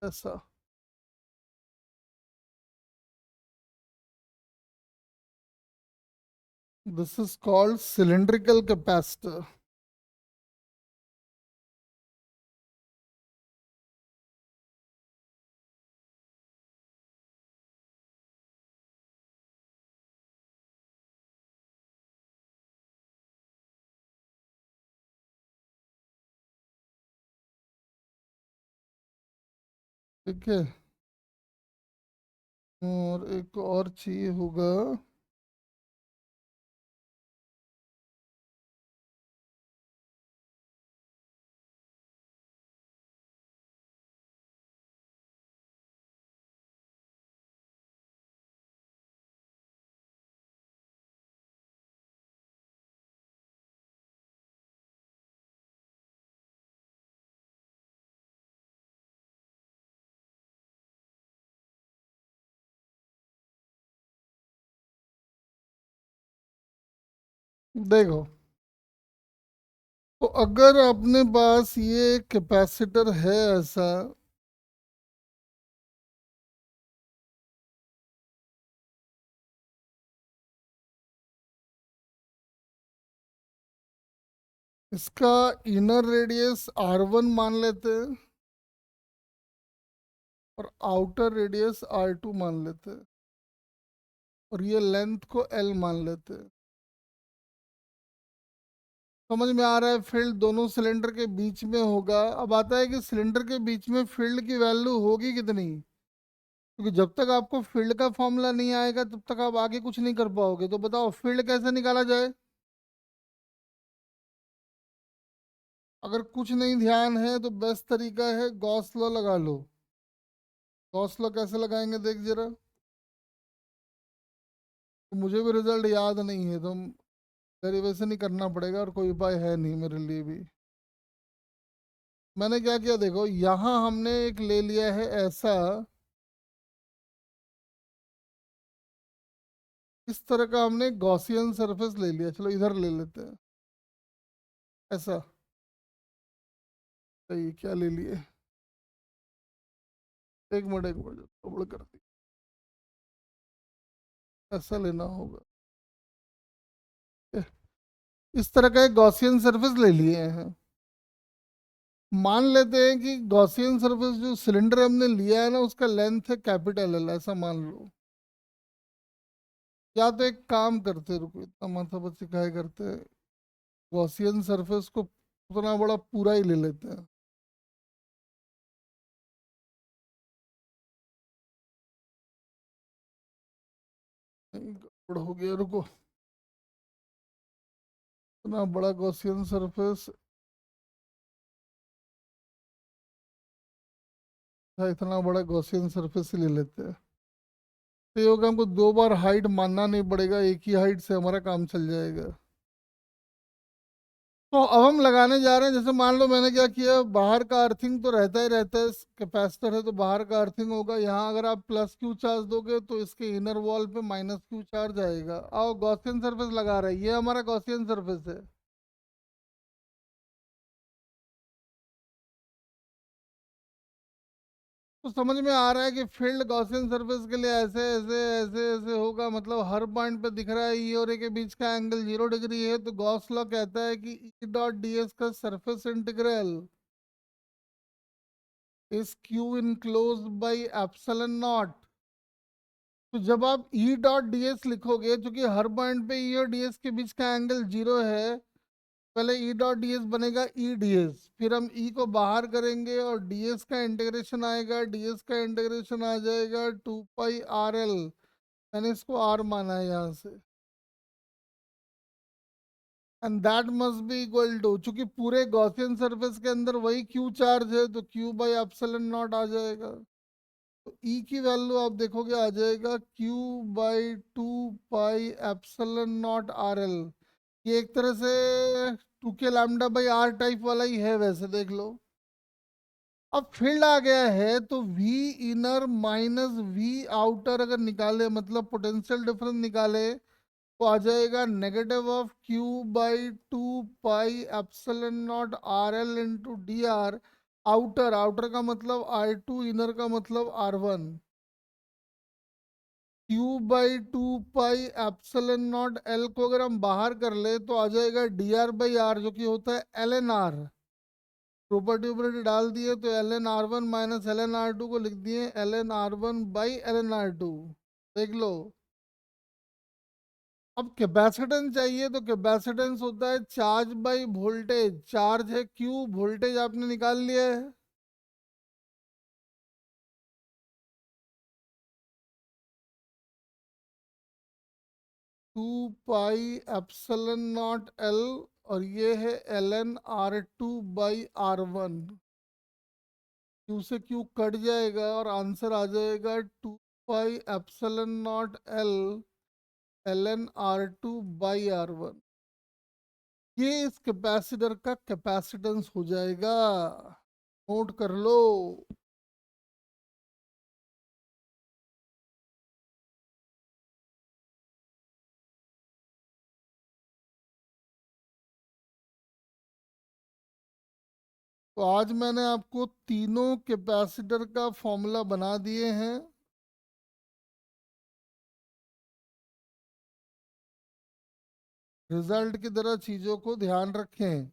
ऐसा। This is called cylindrical capacitor. ठीक है, और एक और चाहिए होगा। देखो, तो अगर अपने पास ये कैपेसिटर है ऐसा, इसका इनर रेडियस R1 मान लेते हैं और आउटर रेडियस R2 मान लेते हैं, और ये लेंथ को L मान लेते हैं। समझ में आ रहा है? फील्ड दोनों सिलेंडर के बीच में होगा। अब आता है कि सिलेंडर के बीच में फील्ड की वैल्यू होगी कितनी, क्योंकि जब तक आपको फील्ड का फॉर्मूला नहीं आएगा तब तक आप आगे कुछ नहीं कर पाओगे। तो बताओ फील्ड कैसे निकाला जाए? अगर कुछ नहीं ध्यान है तो बेस्ट तरीका है गॉस लॉ लगा लो। गॉस लॉ कैसे लगाएंगे देख जरा। तो मुझे भी रिजल्ट याद नहीं है, तो डेरिवेशन ही करना पड़ेगा, और कोई उपाय है नहीं मेरे लिए भी। मैंने क्या किया देखो, यहाँ हमने एक ले लिया है ऐसा, इस तरह का हमने गॉसियन सरफेस ले लिया। चलो इधर ले लेते हैं ऐसा। तो ये क्या ले लिए, एक मिनट गड़बड़ कर दी। ऐसा लेना होगा। इस तरह का एक गॉसियन सरफेस ले लिए हैं। मान लेते हैं कि गॉसियन सरफेस जो सिलेंडर हमने लिया है ना, उसका लेंथ है कैपिटल एल, ऐसा मान लो। या तो एक काम करते, रुको इतना माथा पच्ची काहे करते हैं, गॉसियन सरफेस को उतना बड़ा पूरा ही ले लेते हैं। नहीं, गड़बड़ हो गया, रुको। इतना बड़ा गॉसियन सरफेस था, इतना बड़ा गॉसियन सरफेस ही ले लेते हैं। तो ये होगा, हमको दो बार हाइट मानना नहीं पड़ेगा, एक ही हाइट से हमारा काम चल जाएगा। तो अब हम लगाने जा रहे हैं, जैसे मान लो मैंने क्या किया, बाहर का अर्थिंग तो रहता ही रहता है, कैपेसिटर है तो बाहर का अर्थिंग होगा। यहाँ अगर आप प्लस क्यू चार्ज दोगे तो इसके इनर वॉल पे माइनस क्यू चार्ज आएगा। आओ गॉसियन सरफेस लगा रहे हैं, ये हमारा गॉसियन सरफेस है। तो समझ में आ रहा है कि फील्ड गॉसियन सरफेस के लिए ऐसे ऐसे ऐसे ऐसे होगा, मतलब हर पॉइंट पे दिख रहा है ई और ए के बीच का एंगल 0 डिग्री है। तो गॉस लॉ कहता है कि ई डॉट डी एस का surface integral is Q enclose by epsilon not. तो जब आप ई डॉट डी एस लिखोगे, क्योंकि हर पॉइंट पे ई और डी एस के बीच का एंगल 0 है, पहले ई डॉट डी एस बनेगा ई डी एस, फिर हम ई को बाहर करेंगे और डी एस का इंटीग्रेशन आएगा, डी एस का इंटीग्रेशन आ जाएगा 2 पाई आर एल। मैंने इसको आर माना है यहाँ से। And that must be equal to, चूंकि पूरे गॉसियन सरफेस के अंदर वही क्यू चार्ज है, तो क्यू बाई एप्सिलॉन नॉट आ जाएगा। तो ई की वैल्यू आप देखोगे आ जाएगा Q by 2 pi epsilon naught R L. ये एक तरह से 2 k lambda by R type वाला ही है, वैसे देख लो। अब फील्ड आ गया है तो V inner minus V outer अगर निकाले, मतलब पोटेंशियल डिफरेंस निकाले, तो आ जाएगा negative of Q by 2 pi epsilon naught R L into D R. Outer outer का मतलब R2, इनर का मतलब R1। Q by 2 pi epsilon naught L को अगर हम बाहर कर ले तो आ जाएगा dr/r, जो कि होता है ln r। प्रॉपर्टी उपरिटी डाल दिए तो ln r1 minus ln r2 को लिख दिए ln r1/ln r2। देख लो। अब कैपेसिटेंस चाहिए, तो कैपेसिटेंस होता है चार्ज बाई वोल्टेज। चार्ज है क्यू, वोल्टेज आपने निकाल लिया है। 2 पाई एप्सिलॉन नॉट एल, और ये है ln r2/r1। क्यू से क्यू कट जाएगा और आंसर आ जाएगा 2 pi epsilon naught L ln r2/r1। ये इस कैपेसिटर का कैपेसिटेंस हो जाएगा। नोट कर लो। तो आज मैंने आपको तीनों कैपेसिटर का फॉर्मूला बना दिए हैं। रिजल्ट की तरह चीजों को ध्यान रखें।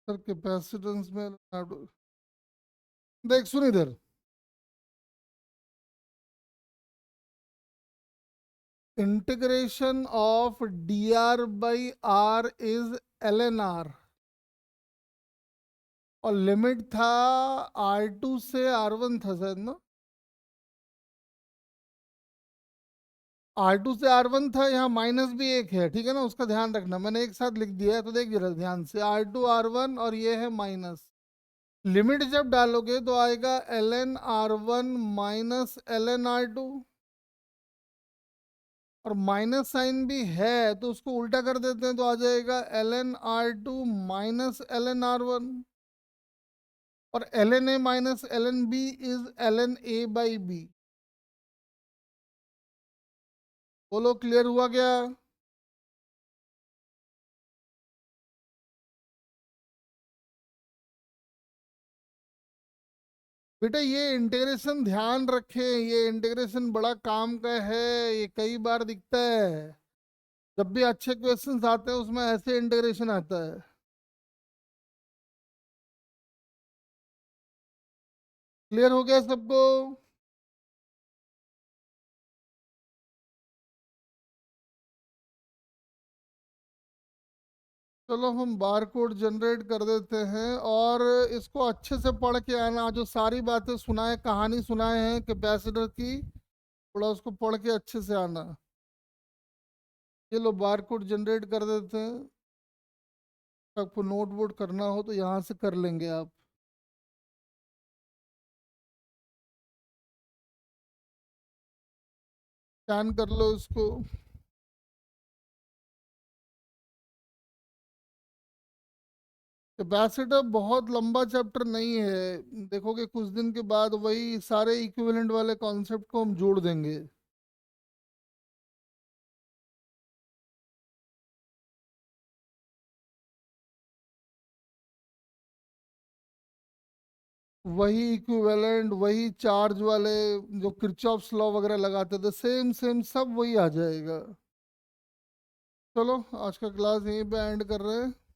सर कैपेसिटेंस में देख सुन इधर। Integration of dr/r is ln r, और लिमिट था R2 से R1 था शायद ना। R2 से R1 था, यहाँ माइनस भी एक है, ठीक है ना, उसका ध्यान रखना। मैंने एक साथ लिख दिया है तो देख जरा ध्यान से, R2 R1 और ये है माइनस। लिमिट जब डालोगे तो आएगा ln r1 minus ln r2, और माइनस साइन भी है तो उसको उल्टा कर देते हैं तो आ जाएगा ln r2 minus ln r1। और ln a minus ln b is ln a/b। बोलो क्लियर हुआ क्या? बेटा ये इंटीग्रेशन ध्यान रखें, ये इंटीग्रेशन बड़ा काम का है, ये कई बार दिखता है। जब भी अच्छे क्वेश्चंस आते हैं उसमें ऐसे इंटीग्रेशन आता है। क्लियर हो गया सबको? चलो हम बार कोड जनरेट कर देते हैं, और इसको अच्छे से पढ़ के आना। जो सारी बातें सुनाए, कहानी सुनाए हैं कैपेसिटर की, थोड़ा उसको पढ़ के अच्छे से आना। ये लो बार कोड जनरेट कर देते हैं। आपको नोट वोट करना हो तो यहाँ से कर लेंगे आप। स्कैन कर लो इसको। कैपेसिटर बहुत लंबा चैप्टर नहीं है, देखोगे कुछ दिन के बाद वही सारे इक्विवेलेंट वाले कॉन्सेप्ट को हम जोड़ देंगे। वही इक्विवेलेंट, वही चार्ज वाले, जो किरचॉफ्स लॉ वगैरह लगाते थे, सेम सेम सब वही आ जाएगा। चलो आज का क्लास यहीं पे एंड कर रहे हैं।